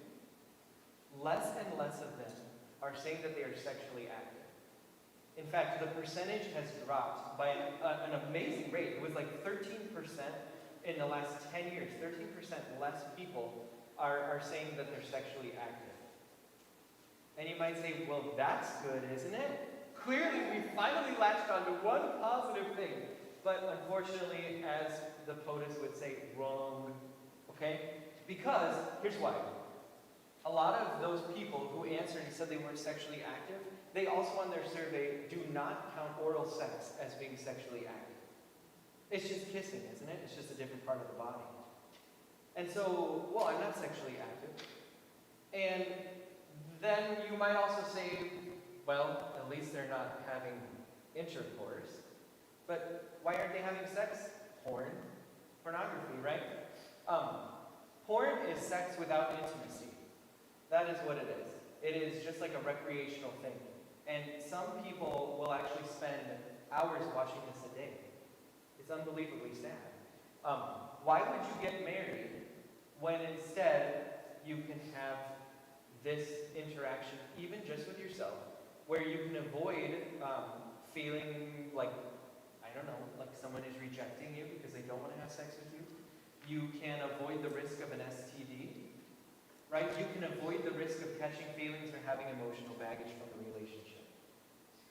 Less and less of them are saying that they are sexually active. In fact, the percentage has dropped by an amazing rate. It was like 13% in the last 10 years. 13% less people are saying that they're sexually active. And you might say, well, that's good, isn't it? Clearly, we finally latched onto one positive thing. But unfortunately, as the POTUS would say, wrong. Okay? Because, here's why. A lot of those people who answered and said they weren't sexually active, they also on their survey do not count oral sex as being sexually active. It's just kissing, isn't it? It's just a different part of the body. And so, well, I'm not sexually active. And then you might also say, well, at least they're not having intercourse. But why aren't they having sex? Porn. Pornography, right? Porn is sex without intimacy. That is what it is. It is just like a recreational thing. And some people will actually spend hours watching this a day. It's unbelievably sad. Why would you get married when instead you can have this interaction, even just with yourself, where you can avoid feeling like, I don't know, like someone is rejecting you because they don't want to have sex with you. You can avoid the risk of an STD, right? You can avoid the risk of catching feelings or having emotional baggage from the relationship.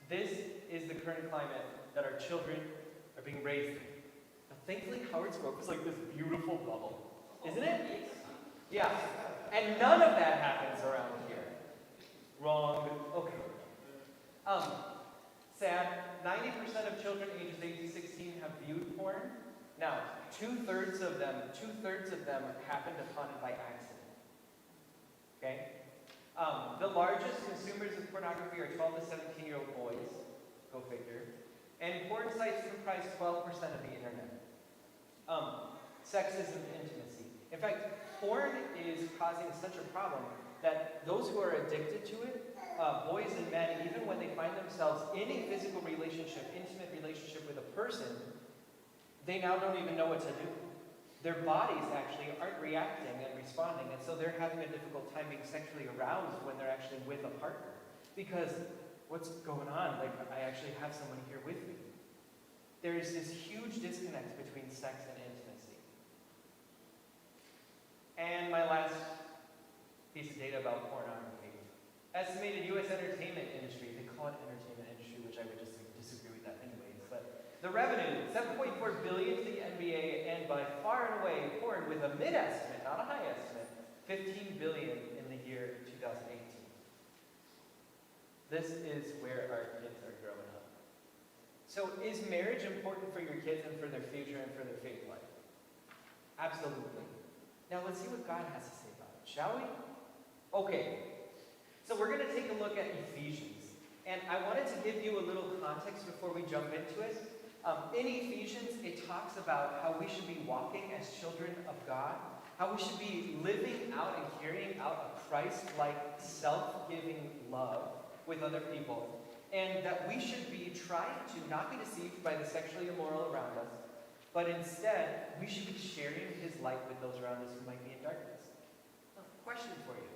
This is the current climate that our children are being raised in. Now, thankfully, Howard's Grove is like this beautiful bubble, isn't it? Yeah. And none of that happens around here. Wrong. Okay. Sad. 90% of children ages 8 to 16 have viewed porn. Now, two-thirds of them happened upon it by accident. Okay? The largest consumers of pornography are 12 to 17-year-old boys. Go figure. And porn sites comprise 12% of the internet. Sexism, intimacy. In fact, porn is causing such a problem that those who are addicted to it, boys and men, even when they find themselves in a physical relationship, intimate relationship with a person, they now don't even know what to do. Their bodies actually aren't reacting and responding, and so they're having a difficult time being sexually aroused when they're actually with a partner. Because what's going on? Like, I actually have someone here with me. There is this huge disconnect between sex and intimacy. And my last piece of data about pornography. Estimated U.S. entertainment industry, they call it entertainment industry, which I would just disagree with that anyways, but the revenue, $7.4 billion to the NBA, and by far and away, porn with a mid-estimate, not a high estimate, $15 billion in the year 2018. This is where our kids are growing up. So is marriage important for your kids and for their future and for their faith life? Absolutely. Now let's see what God has to say about it, shall we? Okay, so we're going to take a look at Ephesians. And I wanted to give you a little context before we jump into it. In Ephesians, it talks about how we should be walking as children of God, how we should be living out and carrying out a Christ-like, self-giving love with other people, and that we should be trying to not be deceived by the sexually immoral around us, but instead, we should be sharing his light with those around us who might be in darkness. Question for you.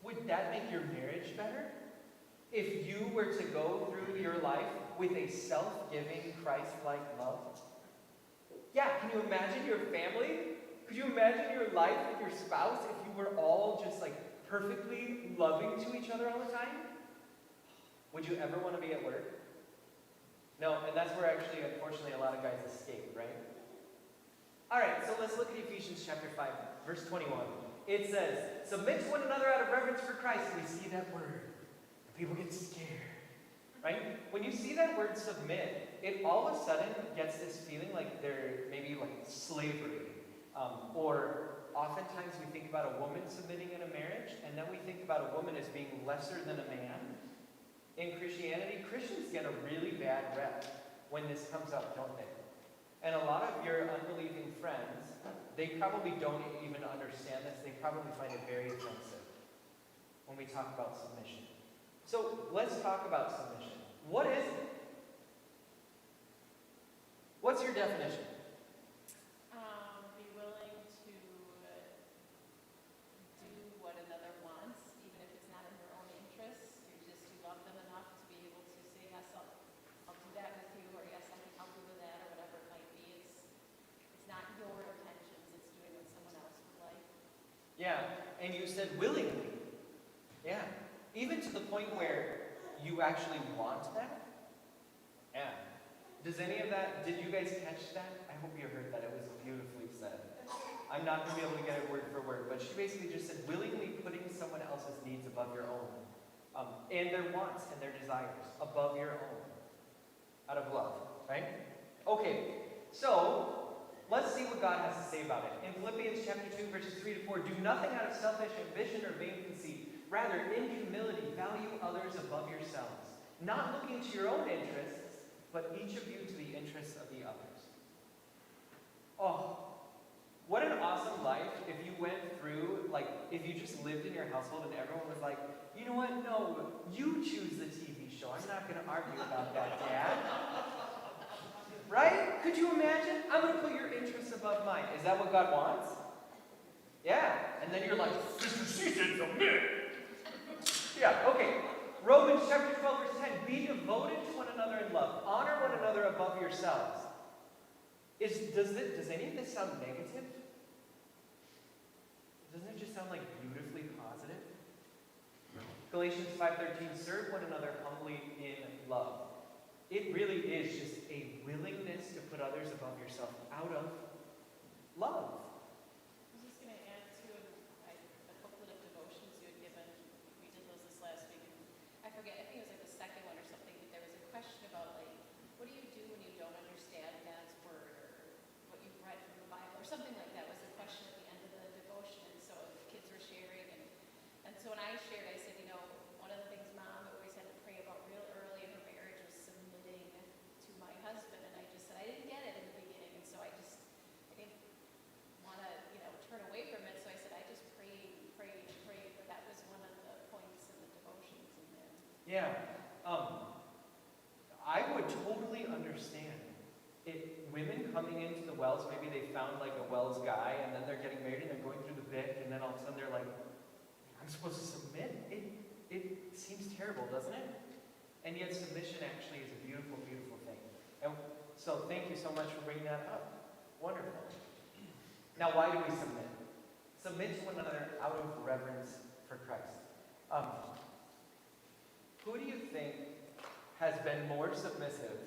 Would that make your marriage better? If you were to go through your life with a self-giving, Christ-like love? Yeah, can you imagine your family? Could you imagine your life with your spouse if you were all just like perfectly loving to each other all the time? Would you ever want to be at work? No, and that's where actually, unfortunately, a lot of guys escape, right? All right, so let's look at Ephesians chapter 5, verse 21. It says, submit to one another out of reverence for Christ. We see that word. People get scared, right? When you see that word submit, it all of a sudden gets this feeling like they're maybe like slavery. Or oftentimes we think about a woman submitting in a marriage, and then we think about a woman as being lesser than a man. In Christianity, Christians get a really bad rep when this comes up, don't they? And a lot of your unbelieving friends, they probably don't even understand this. They probably find it very offensive when we talk about submission. So let's talk about submission. What is it? What's your definition?
Be willing to do what another wants, even if it's not in their own interests. You love them enough to be able to say, yes, I'll do that with you, or yes, I'll do with that, or whatever it might be. It's not your intentions, it's doing what someone else would like.
Yeah, and you said willingly. Yeah, even to the point where you actually want that? Yeah. Does any of that, did you guys catch that? I hope you heard that. It was beautifully said. I'm not going to be able to get it word for word, but she basically just said willingly putting someone else's needs above your own. And their wants and their desires above your own. Out of love, right? Okay, so let's see what God has to say about it. In Philippians chapter 2, verses 3 to 4, do nothing out of selfish ambition or vain conceit. Rather, in humility, value others above yourselves, not looking to your own interests, but each of you to the interests of the others. Oh, what an awesome life if you went through, like, if you just lived in your household and everyone was like, you know what, no, you choose the TV show. I'm not going to argue about that, Dad. Right? Could you imagine? I'm going to put your interests above mine. Is that what God wants? Yeah. And then you're like, Sister, she said submit. Yeah, okay. Romans chapter 12, verse 10. Be devoted to one another in love. Honor one another above yourselves. Does any of this sound negative? Doesn't it just sound like beautifully positive? Galatians 5:13. Serve one another humbly in love. It really is just a willingness to put others above yourself out of love.
I was just going to add to a couple of devotions you had given. We did those this last week. And I forget, I think it was like the second one or something, but there was a question about like, what do you do when you don't understand God's word or what you've read from the Bible or something like that was the question at the end of the devotion. And so the kids were sharing. And so when I shared, I said, you know, one of the things Mom always had to pray about real early in her marriage was submitting
Yeah. I would totally understand women coming into the Wells, maybe they found like a Wells guy, and then they're getting married and they're going through the Vic, and then all of a sudden they're like, I'm supposed to submit. It seems terrible, doesn't it? And yet submission actually is a beautiful, beautiful thing. And so thank you so much for bringing that up. Wonderful. Now, why do we submit? Submit to one another out of reverence for Christ. Who do you think has been more submissive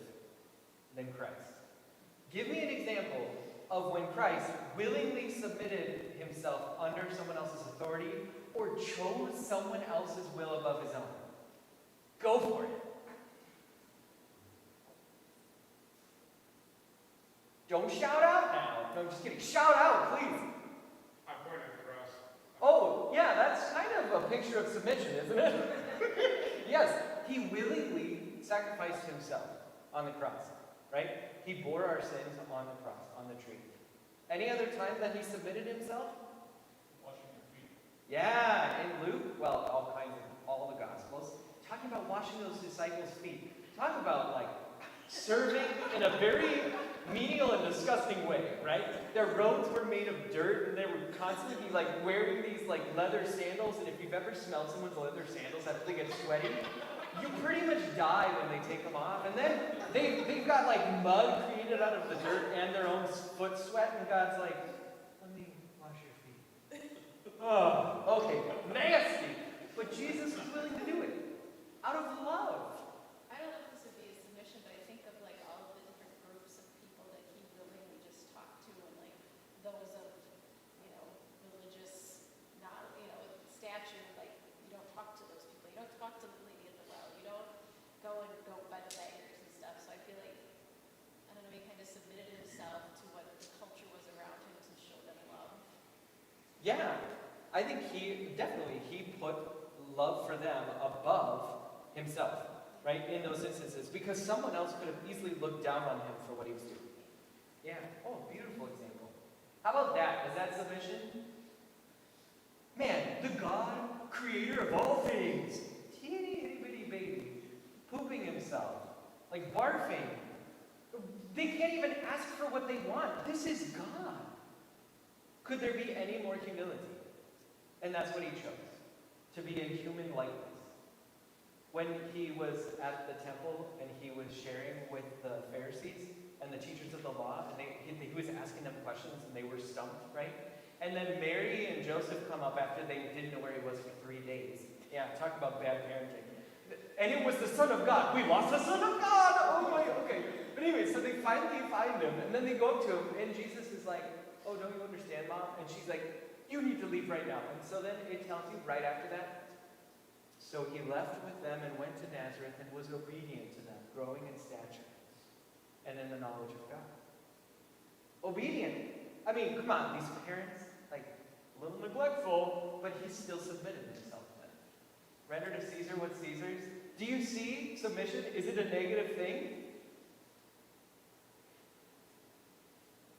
than Christ? Give me an example of when Christ willingly submitted himself under someone else's authority or chose someone else's will above his own. Go for it. Don't shout out now. No, I'm just kidding. Shout out, please.
I'm pointing at the cross.
Oh, yeah, that's kind of a picture of submission, isn't it? Yes, he willingly sacrificed himself on the cross, right? He bore our sins on the cross, on the tree. Any other time that he submitted himself?
Washing your feet.
Yeah, in Luke, well, all the Gospels, talking about washing those disciples' feet. Talk about, like, serving in a very menial and disgusting way, right? Their robes were made of dirt, and they were constantly, like, wearing these, like, leather sandals, and if you've ever smelled someone's leather sandals after they get sweaty, you pretty much die when they take them off. And then they've got, like, mud created out of the dirt and their own foot sweat, and God's like, let me wash your feet. Oh, okay, nasty. But Jesus was willing to do it out of love.
I don't know if this would be a submission, but I think of like all of the different groups of people that he willingly just talked to, and like those of, religious, not, stature, like you don't talk to those people. You don't talk to the lady at the well. You don't go by the beggars and stuff. So I feel like, I don't know, he kind of submitted himself to what the culture was around him to show them love.
Yeah, I think he put love for them above himself, right, in those instances, because someone else could have easily looked down on him for what he was doing. Yeah, oh, beautiful example. How about that? Is that submission? Man, the God, creator of all things, teeny itty bitty baby, pooping himself, like barfing. They can't even ask for what they want. This is God. Could there be any more humility? And that's what he chose, to be in human likeness. When he was at the temple and he was sharing with the Pharisees and the teachers of the law, and he was asking them questions and they were stumped, right? And then Mary and Joseph come up after they didn't know where he was for 3 days. Yeah, talk about bad parenting. And it was the Son of God. We lost the Son of God! Oh my, okay. But anyway, so they finally find him, and then they go up to him, and Jesus is like, oh, don't you understand, Mom? And she's like, you need to leave right now. And so then it tells you right after that, so he left with them and went to Nazareth and was obedient to them, growing in stature and in the knowledge of God. Obedient. I mean, come on, these parents, like, a little neglectful, but he still submitted himself to them. Render to Caesar what's Caesar's. Do you see submission? Is it a negative thing?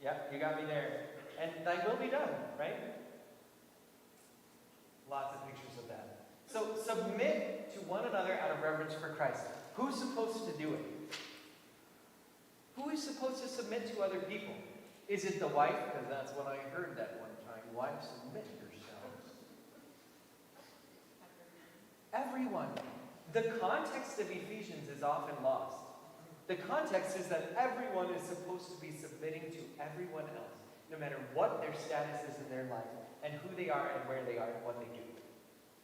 Yeah, you got me there. And thy will be done, right? Lots of pictures of that. So submit to one another out of reverence for Christ. Who's supposed to do it? Who is supposed to submit to other people? Is it the wife? Because that's what I heard that one time. Wives, submit yourselves. Everyone. The context of Ephesians is often lost. The context is that everyone is supposed to be submitting to everyone else, no matter what their status is in their life, and who they are, and where they are, and what they do.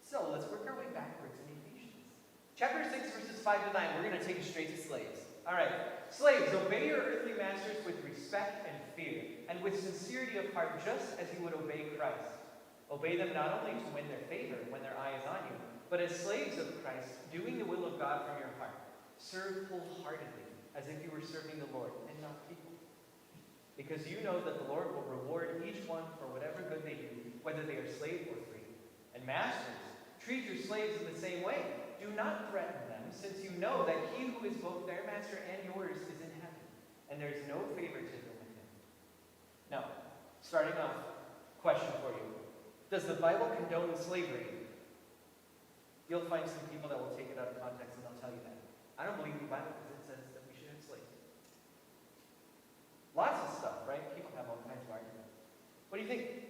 So let's work our way backwards in Ephesians. Chapter 6, verses 5 to 9. We're going to take it straight to slaves. All right. Slaves, obey your earthly masters with respect and fear, and with sincerity of heart, just as you would obey Christ. Obey them not only to win their favor when their eye is on you, but as slaves of Christ, doing the will of God from your heart. Serve wholeheartedly, as if you were serving the Lord, and not people. Because you know that the Lord will reward each one for whatever good they do, whether they are slave or free. And masters, treat your slaves in the same way. Do not threaten them, since you know that he who is both their master and yours is in heaven, and there is no favoritism with him. Now, starting off, question for you. Does the Bible condone slavery? You'll find some people that will take it out of context and they'll tell you that. I don't believe the Bible because it says that we should have slaves. Lots of stuff, right? People have all kinds of arguments. What do you think?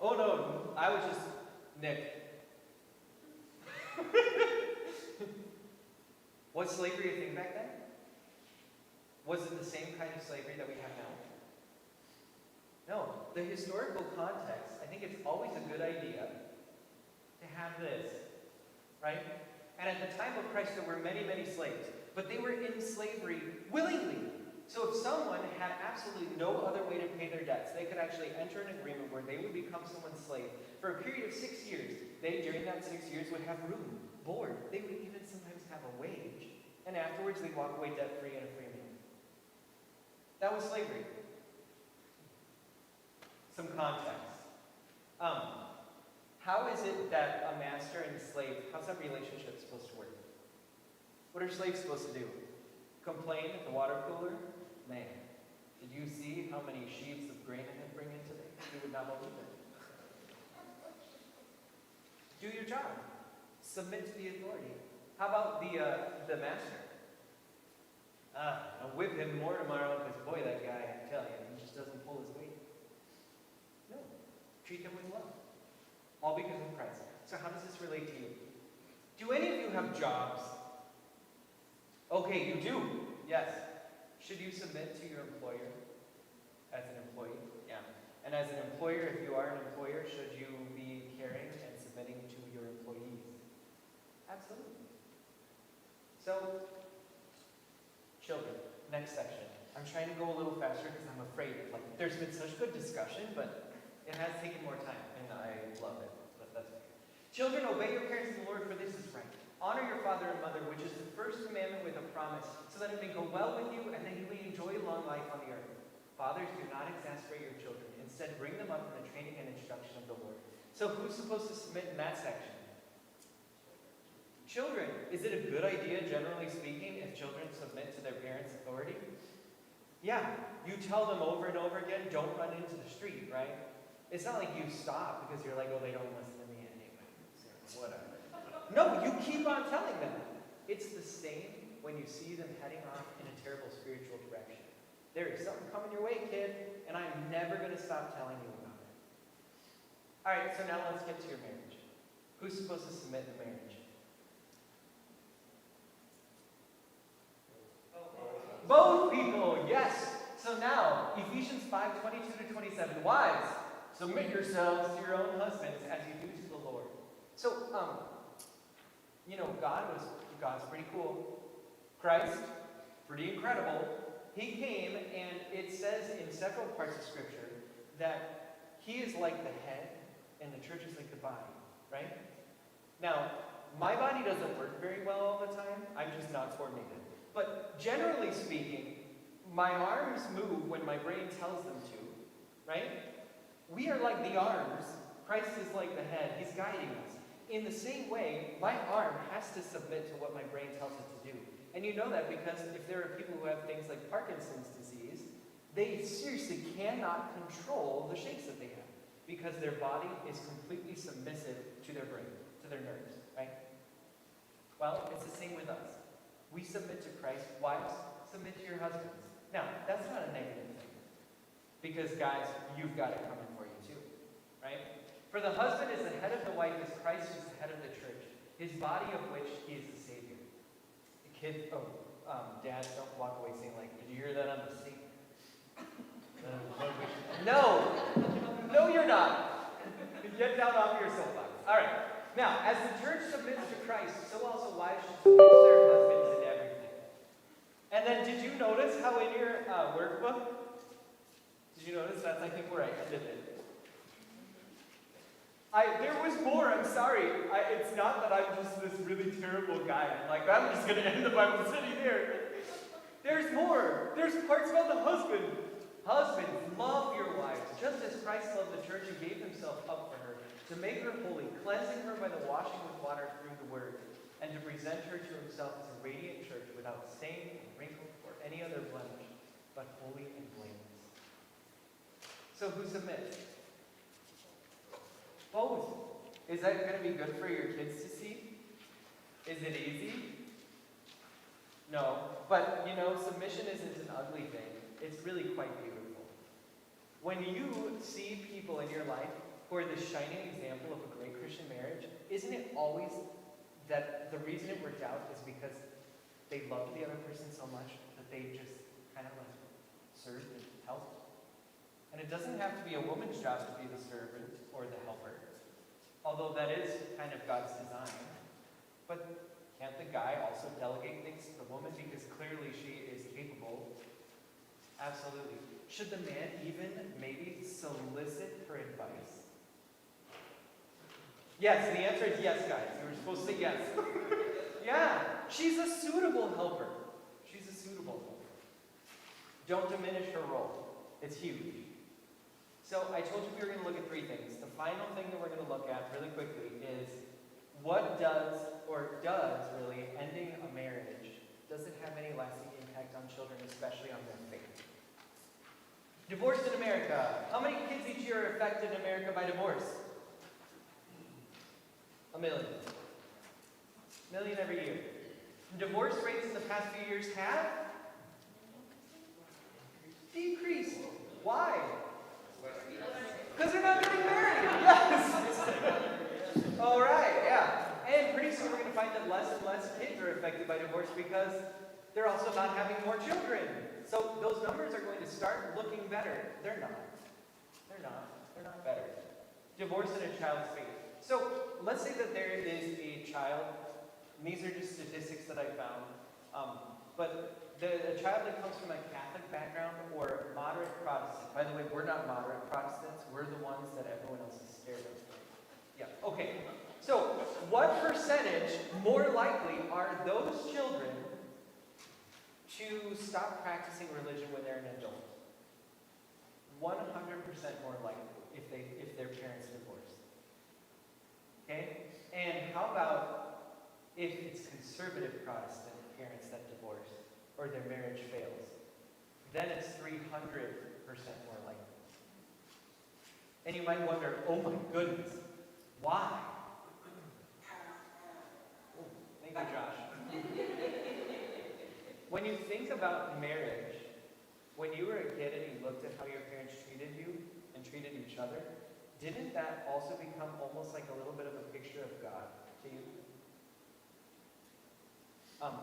Oh no, I was just Nick. Was slavery a thing back then? Was it the same kind of slavery that we have now? No. The historical context, I think it's always a good idea to have this, right? And at the time of Christ, there were many, many slaves, but they were in slavery willingly. So if someone had absolutely no other way to pay their debts, they could actually enter an agreement where they would become someone's slave. For a period of 6 years, they, during that 6 years, would have room, board. They would even sometimes have a wage. And afterwards, they'd walk away debt-free and a free man. That was slavery. Some context. How is it that a master and a slave, how's that relationship supposed to work? What are slaves supposed to do? Complain at the water cooler? Man, did you see how many sheaves of grain I had bring in today? You would not believe it. Do your job. Submit to the authority. How about the master? I'll whip him more tomorrow because, boy, that guy, I tell you, he just doesn't pull his weight. No. Treat him with love. All because of Christ. So how does this relate to you? Do any of you have jobs? Okay, you do. Yes. Should you submit to your employer as an employee? Yeah. And as an employer, if you are an employer, should you be caring and submitting to your employees? Absolutely. So, children, next section. I'm trying to go a little faster because I'm afraid. Like, there's been such good discussion, but it has taken more time, and I love it. But that's okay. Children, obey your parents in the Lord, for this is right. Honor your father and mother, which is the first commandment with a promise, so that it may go well with you and that you may enjoy long life on the earth. Fathers, do not exasperate your children. Instead, bring them up in the training and instruction of the Lord. So who's supposed to submit in that section? Children. Is it a good idea, generally speaking, if children submit to their parents' authority? Yeah. You tell them over and over again, don't run into the street, right? It's not like you stop because you're like, oh, they don't listen to me anyway. So whatever. No, you keep on telling them. It's the same when you see them heading off in a terrible spiritual direction. There is something coming your way, kid, and I'm never going to stop telling you about it. All right, so now let's get to your marriage. Who's supposed to submit in marriage? Both people, yes. So now, Ephesians 5:22-27. Wives, submit yourselves to your own husbands as you do to the Lord. So, God's pretty cool. Christ, pretty incredible. He came, and it says in several parts of Scripture that he is like the head, and the church is like the body, right? Now, my body doesn't work very well all the time. I'm just not coordinated. But generally speaking, my arms move when my brain tells them to, right? We are like the arms. Christ is like the head. He's guiding us. In the same way, my arm has to submit to what my brain tells it to do. And you know that because if there are people who have things like Parkinson's disease, they seriously cannot control the shakes that they have because their body is completely submissive to their brain, to their nerves, right? Well, it's the same with us. We submit to Christ. Wives, submit to your husbands. Now, that's not a negative thing because, guys, you've got it coming for you too, right? For the husband is the head of the wife as Christ is the head of the church, his body of which he is the Savior. Dads, don't walk away saying like, did you hear that? I'm the Savior. No, you're not. Get down off your soapbox. All right. Now, as the church submits to Christ, so also wives should submit to their husbands in everything. And then, did you notice how in your workbook, did you notice that's, I think, where I ended it? There was more, I'm sorry. It's not that I'm just this really terrible guy. I'm just going to end the Bible study there. There's more. There's parts about the husband. Husbands, love your wives, just as Christ loved the church and gave himself up for her, to make her holy, cleansing her by the washing with water through the word, and to present her to himself as a radiant church without stain or wrinkle or any other blemish, but holy and blameless. So who submits? Is that going to be good for your kids to see? Is it easy? No. But, you know, submission isn't an ugly thing. It's really quite beautiful. When you see people in your life who are the shining example of a great Christian marriage, isn't it always that the reason it worked out is because they loved the other person so much that they just kind of like served and helped? And it doesn't have to be a woman's job to be the servant or the helper, although that is kind of God's design. But can't the guy also delegate things to the woman because clearly she is capable? Absolutely. Should the man even maybe solicit her advice? Yes, the answer is yes, guys. You were supposed to say yes. Yeah, she's a suitable helper. She's a suitable helper. Don't diminish her role. It's huge. So I told you we were going to look at three things. The final thing that we're going to look at really quickly is what does really ending a marriage, does it have any lasting impact on children, especially on their faith? Divorce in America. How many kids each year are affected in America by divorce? 1 million. 1 million every year. Divorce rates in the past few years have decreased. Why? Because they're not getting married. Yes. All right, yeah. And pretty soon we're going to find that less and less kids are affected by divorce because they're also not having more children. So those numbers are going to start looking better. They're not. They're not. They're not better. Divorce in a child's faith. So let's say that there is a child, and these are just statistics that I found, but a child that comes from a Catholic background or moderate Protestant. By the way, we're not moderate Protestants. We're the ones that everyone else is scared of. Yeah, okay. So what percentage more likely are those children to stop practicing religion when they're an adult? 100% more likely if their parents divorced. Okay? And how about if it's conservative Protestant parents that divorce or their marriage fails? Then it's 300% more likely. And you might wonder, oh my goodness, why? Oh, thank you, Josh. When you think about marriage, when you were a kid and you looked at how your parents treated you and treated each other, didn't that also become almost like a little bit of a picture of God to you?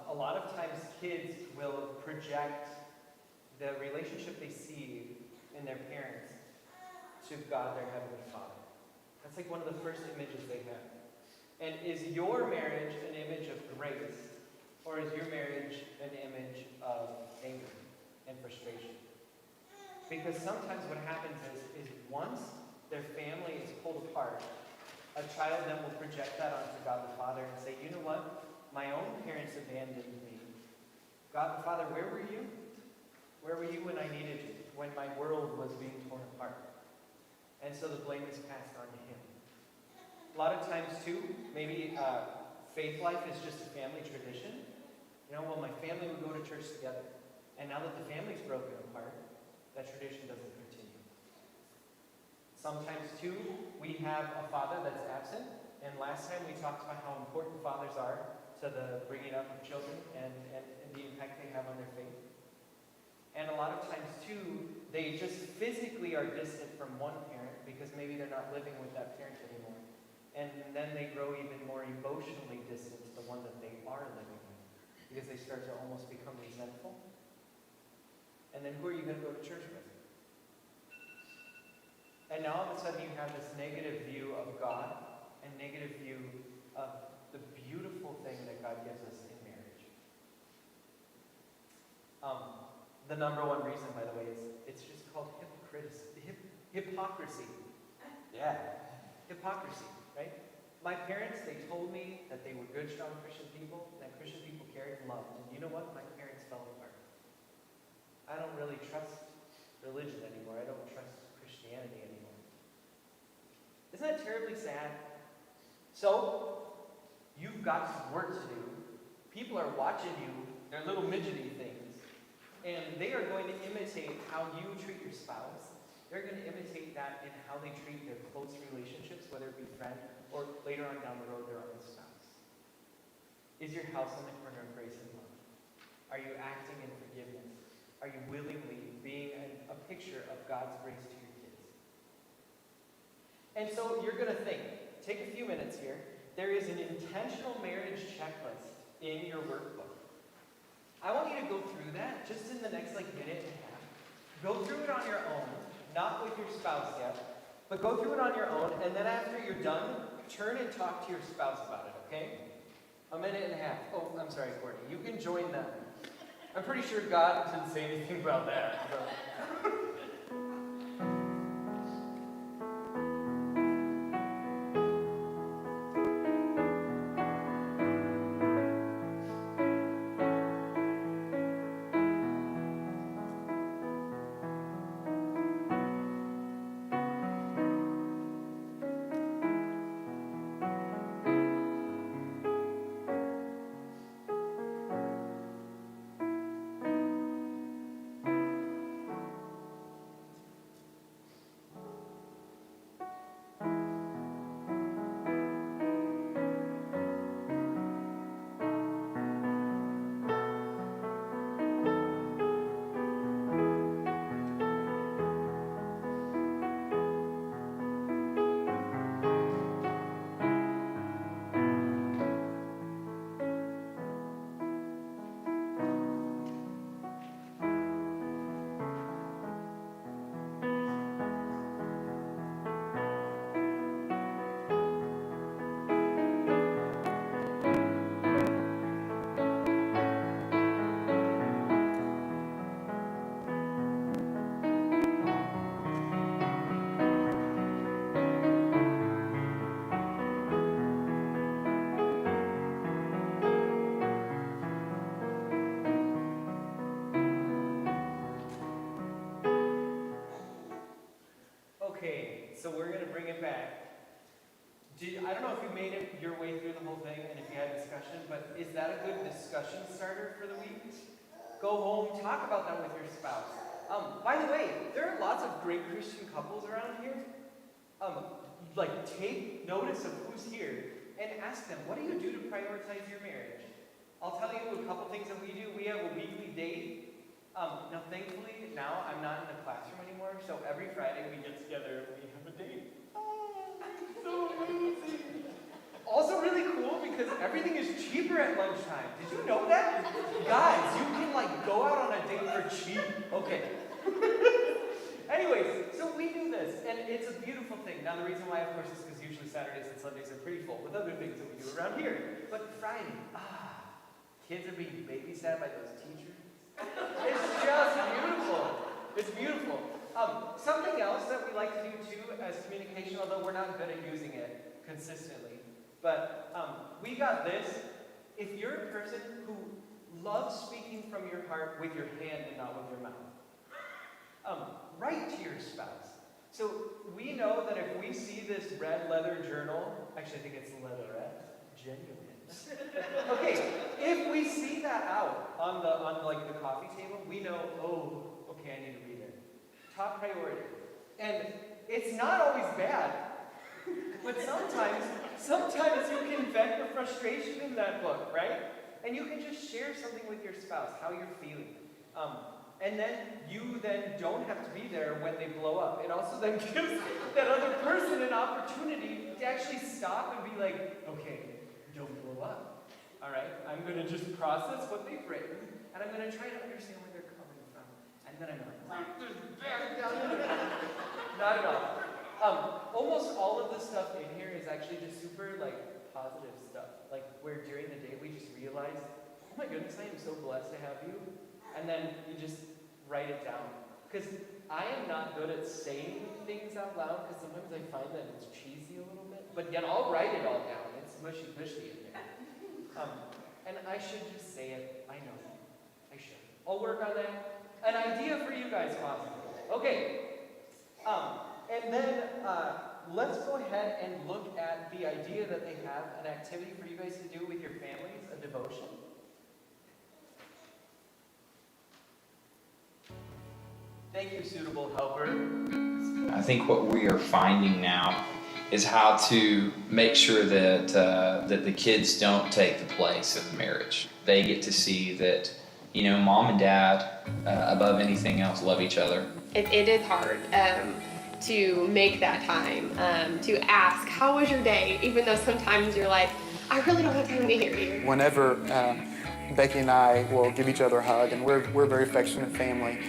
A lot of times kids will project the relationship they see in their parents to God, their Heavenly Father. That's like one of the first images they have. And is your marriage an image of grace, or is your marriage an image of anger and frustration? Because sometimes what happens is once their family is pulled apart, a child then will project that onto God the Father and say, you know what? My own parents abandoned me. God the Father, where were you? Where were you when I needed you? When my world was being torn apart? And so the blame is passed on to him. A lot of times, too, maybe faith life is just a family tradition. You know, well, my family would go to church together. And now that the family's broken apart, that tradition doesn't continue. Sometimes, too, we have a father that's absent. And last time we talked about how important fathers are to the bringing up of children and the impact they have on their faith. And a lot of times, too, they just physically are distant from one parent because maybe they're not living with that parent anymore. And then they grow even more emotionally distant to the one that they are living with because they start to almost become resentful. And then who are you going to go to church with? And now all of a sudden you have this negative view of God and negative view of the beautiful thing that God gives us in marriage. The number one reason, by the way, is it's just called hypocrisy. Yeah, hypocrisy, right? My parents, they told me that they were good, strong Christian people, and that Christian people cared and loved. And you know what? My parents fell apart. I don't really trust religion anymore. I don't trust Christianity anymore. Isn't that terribly sad? So, you've got some work to do. People are watching you, their little midgety things, and they are going to imitate how you treat your spouse, They're going to imitate that in how they treat their close relationships, whether it be friend or later on down the road, their own spouse. Is your house on the corner of grace and love? Are you acting in forgiveness? Are you willingly being a picture of God's grace to your kids? And so you're going to think, take a few minutes here. There is an intentional marriage checklist in your workbook. I want you to go through that just in the next minute and a half. Go through it on your own, not with your spouse yet, but go through it on your own, and then after you're done, turn and talk to your spouse about it, okay? A minute and a half. Oh, I'm sorry, Courtney. You can join them. I'm pretty sure God didn't say anything about that. So. Okay, so we're going to bring it back. I don't know if you made it your way through the whole thing and if you had discussion, but is that a good discussion starter for the week? Go home, talk about that with your spouse. By the way, there are lots of great Christian couples around here. Take notice of who's here and ask them, what do you do to prioritize your marriage? I'll tell you a couple things that we do. We have a weekly date. Now, thankfully, now I'm not in the classroom anymore, so every Friday we get together and we have a date. Oh, it's so amazing. Also really cool because everything is cheaper at lunchtime. Did you know that? Guys, you can go out on a date for cheap. Okay. Anyways, so we do this, and it's a beautiful thing. Now, the reason why, of course, is because usually Saturdays and Sundays are pretty full with other things that we do around here. But Friday, kids are being babysat by those teachers. It's just beautiful. It's beautiful. Something else that we like to do too as communication, although we're not good at using it consistently, but we got this. If you're a person who loves speaking from your heart with your hand and not with your mouth, write to your spouse. So we know that if we see this red leather journal, actually I think it's leatherette, genuine. Okay, if we see that out on the coffee table, we know, oh, okay, I need to read it. Top priority. And it's not always bad, but sometimes you can vent your frustration in that book, right? And you can just share something with your spouse, how you're feeling. And then you don't have to be there when they blow up. It also then gives that other person an opportunity to actually stop and be like, okay, don't blow up. All right? I'm going to just process what they've written, and I'm going to try to understand where they're coming from. And then I'm going to back down. Not at all. Almost all of the stuff in here is actually just super, positive stuff. Where during the day we just realize, oh my goodness, I am so blessed to have you. And then you just write it down. Because I am not good at saying things out loud, because sometimes I find that it's cheesy a little bit. But yet I'll write it all down. It's mushy-gushy in there. And I should just say it. I know. I should. I'll work on that. An idea for you guys, possibly. Okay. And then let's go ahead and look at the idea that they have an activity for you guys to do with your families, a devotion. Thank you, suitable helper.
I think what we are finding now is how to make sure that that the kids don't take the place of the marriage. They get to see that, you know, mom and dad, above anything else, love each other.
It is hard to make that time, to ask, how was your day? Even though sometimes you're like, I really don't have time to hear you.
Whenever Becky and I will give each other a hug, and we're a very affectionate family,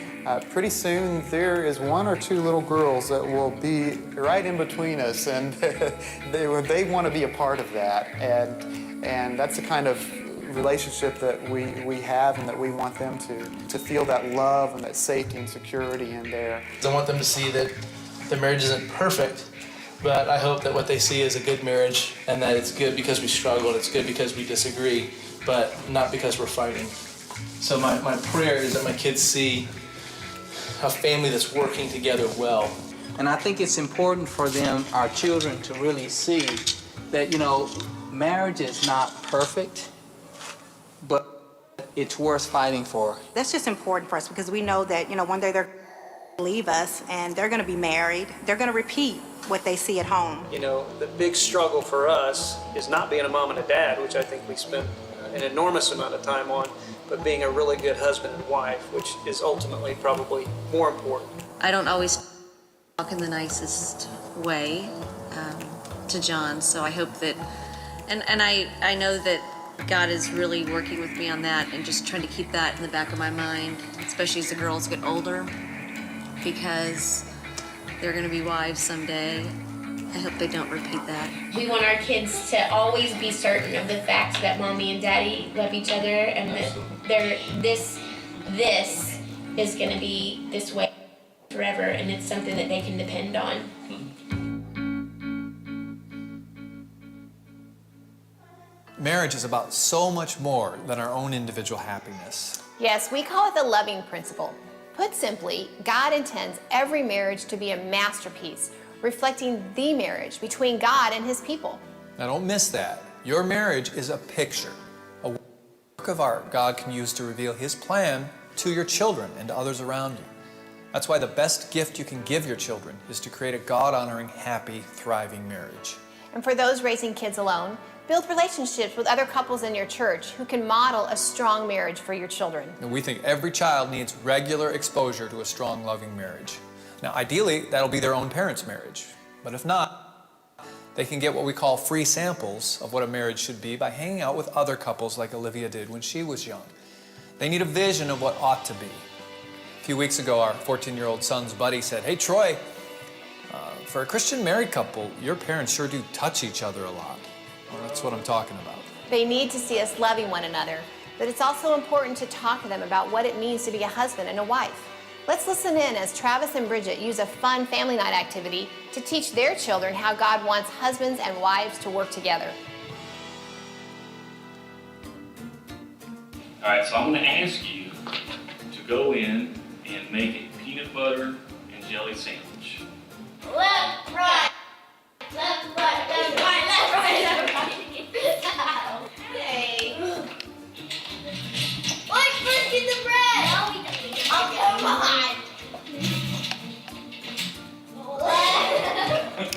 pretty soon there is one or two little girls that will be right in between us, and they want to be a part of that, and that's the kind of relationship that we have and that we want them to feel that love and that safety and security in there.
I want them to see that the marriage isn't perfect, but I hope that what they see is a good marriage and that it's good because we struggled, it's good because we disagree, but not because we're fighting. So my prayer is that my kids see a family that's working together well.
And I think it's important for them, our children, to really see that, you know, marriage is not perfect, but it's worth fighting for.
That's just important for us because we know that, you know, one day they're going to leave us and they're going to be married. They're going to repeat what they see at home.
You know, the big struggle for us is not being a mom and a dad, which I think we spent an enormous amount of time on, but being a really good husband and wife, which is ultimately probably more important.
I don't always talk in the nicest way to John, so I hope that, and I know that God is really working with me on that and just trying to keep that in the back of my mind, especially as the girls get older, because they're going to be wives someday. I hope they don't repeat that.
We want our kids to always be certain of the fact that mommy and daddy love each other and that this is going to be this way forever, and it's something that they can depend on.
Marriage is about so much more than our own individual happiness.
Yes, we call it the loving principle. Put simply, God intends every marriage to be a masterpiece, reflecting the marriage between God and His people.
Now don't miss that. Your marriage is a picture, a work of art God can use to reveal His plan to your children and to others around you. That's why the best gift you can give your children is to create a God-honoring, happy, thriving marriage.
And for those raising kids alone, build relationships with other couples in your church who can model a strong marriage for your children.
And we think every child needs regular exposure to a strong, loving marriage. Now, ideally, that'll be their own parents' marriage. But if not, they can get what we call free samples of what a marriage should be by hanging out with other couples like Olivia did when she was young. They need a vision of what ought to be. A few weeks ago, our 14-year-old son's buddy said, "Hey, Troy, for a Christian married couple, your parents sure do touch each other a lot." Well, that's what I'm talking about.
They need to see us loving one another, but it's also important to talk to them about what it means to be a husband and a wife. Let's listen in as Travis and Bridget use a fun family night activity to teach their children how God wants husbands and wives to work together.
All right, so I'm going to ask you to go in and make a peanut butter and jelly sandwich.
Left, right, left, right, left, right, left, right, left, right. Hey. Let's first get the bread. Oh, come on. Left, right.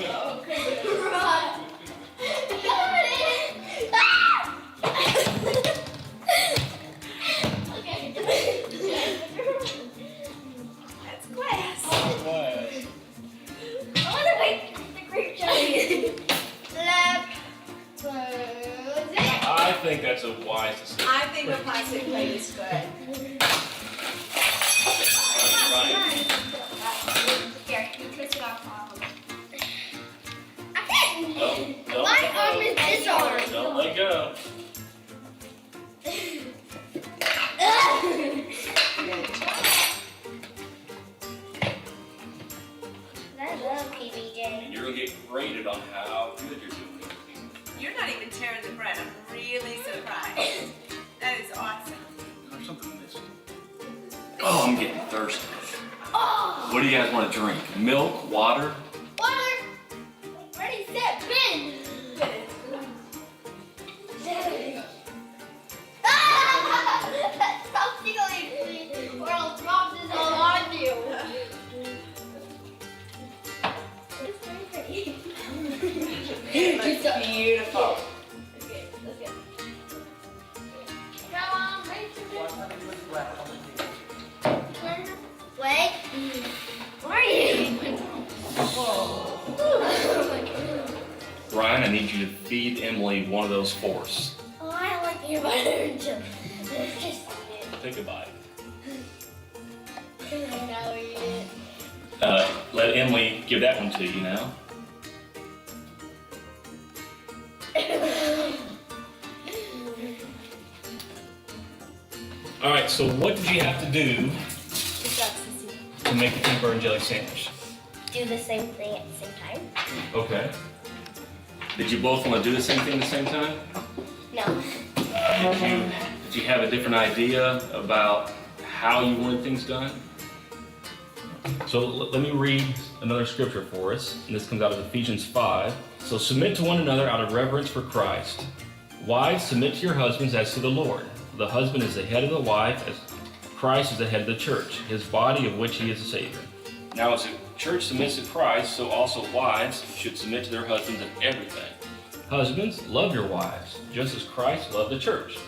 Got it. Ah! Okay. That's class. I want to make the grape jelly. Left.
I think that's a wise decision.
I think a plastic plate is good. Here, you twist it off. I can't. My arm is this arm.
Don't let go.
I love PBJ.
You're going to get graded on how good you're doing.
You're not even tearing the bread. I'm really surprised. That is awesome.
There's something missing. Oh, I'm getting thirsty.
Oh!
What do you guys want to drink? Milk? Water?
Water! Ready, set, spin! Stop tickling me, or I'll drop this all on you.
Beautiful.
Wait. Where are you?
Ryan, I need you to feed Emily one of those fours.
Oh, I don't like peanut butter and jelly. Just
Think about it.
now eat it.
Let Emily give that one to you now. All right, so what did you have to do to make the peanut butter and jelly sandwich?
Do the same thing at the same time?
Okay. Did you both want to do the same thing at the same time?
No.
Did you have a different idea about how you wanted things done? So let me read another scripture for us, and this comes out of Ephesians 5. So submit to one another out of reverence for Christ. Wives, submit to your husbands as to the Lord. The husband is the head of the wife, as Christ is the head of the church, his body of which he is the Savior. Now as the church submits to Christ, so also wives should submit to their husbands in everything. Husbands, love your wives, just as Christ loved the church,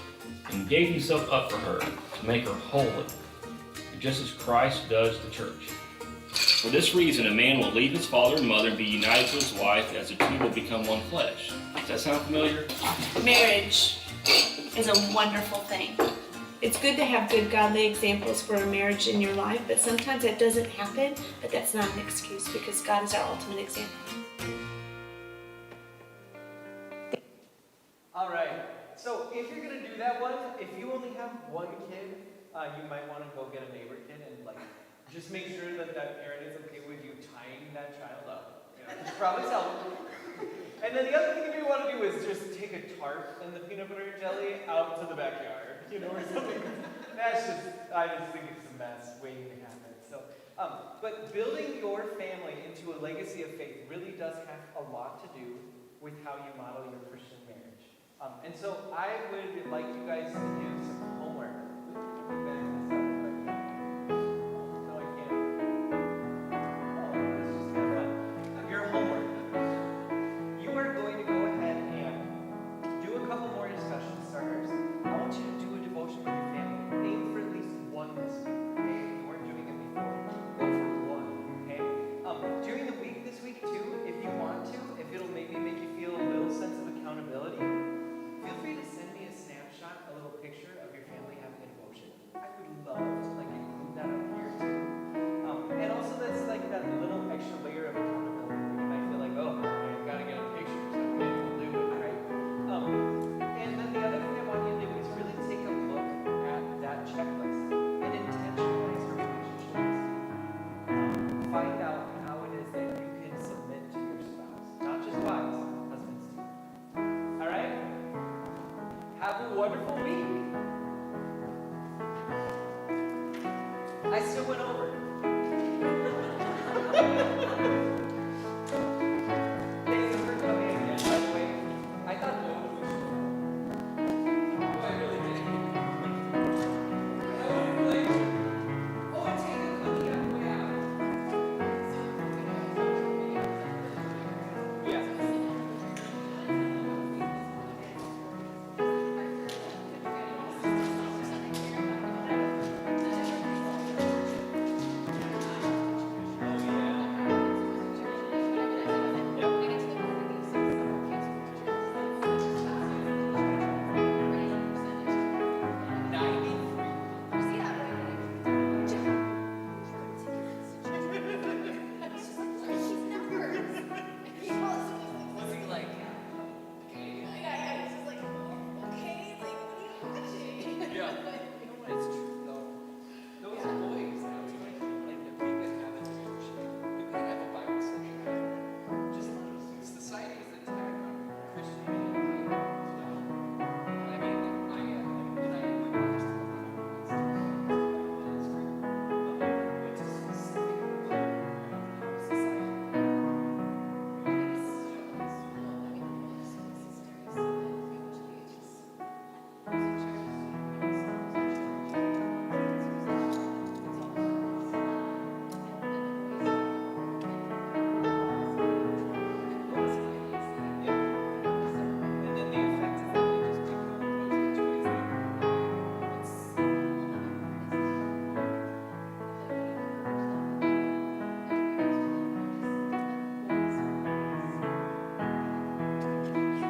and gave himself up for her, to make her holy, just as Christ does the church. For this reason, a man will leave his father and mother and be united to his wife, as the two will become one flesh. Does that sound familiar?
Marriage is a wonderful thing. It's good to have good godly examples for a marriage in your life, but sometimes that doesn't happen, but that's not an excuse because God is our ultimate example.
All right, so if you're gonna do that one, if you only have one kid, you might want to go get a neighbor kid and like just make sure that that parent is okay with you tying that child up. You know, just promise help. And then the other thing you want to do is just take a tart and the peanut butter and jelly out to the backyard, you know, or something. That's just, I just think it's a mess waiting to happen. So, but building your family into a legacy of faith really does have a lot to do with how you model your Christian marriage. And so I would like you guys to give some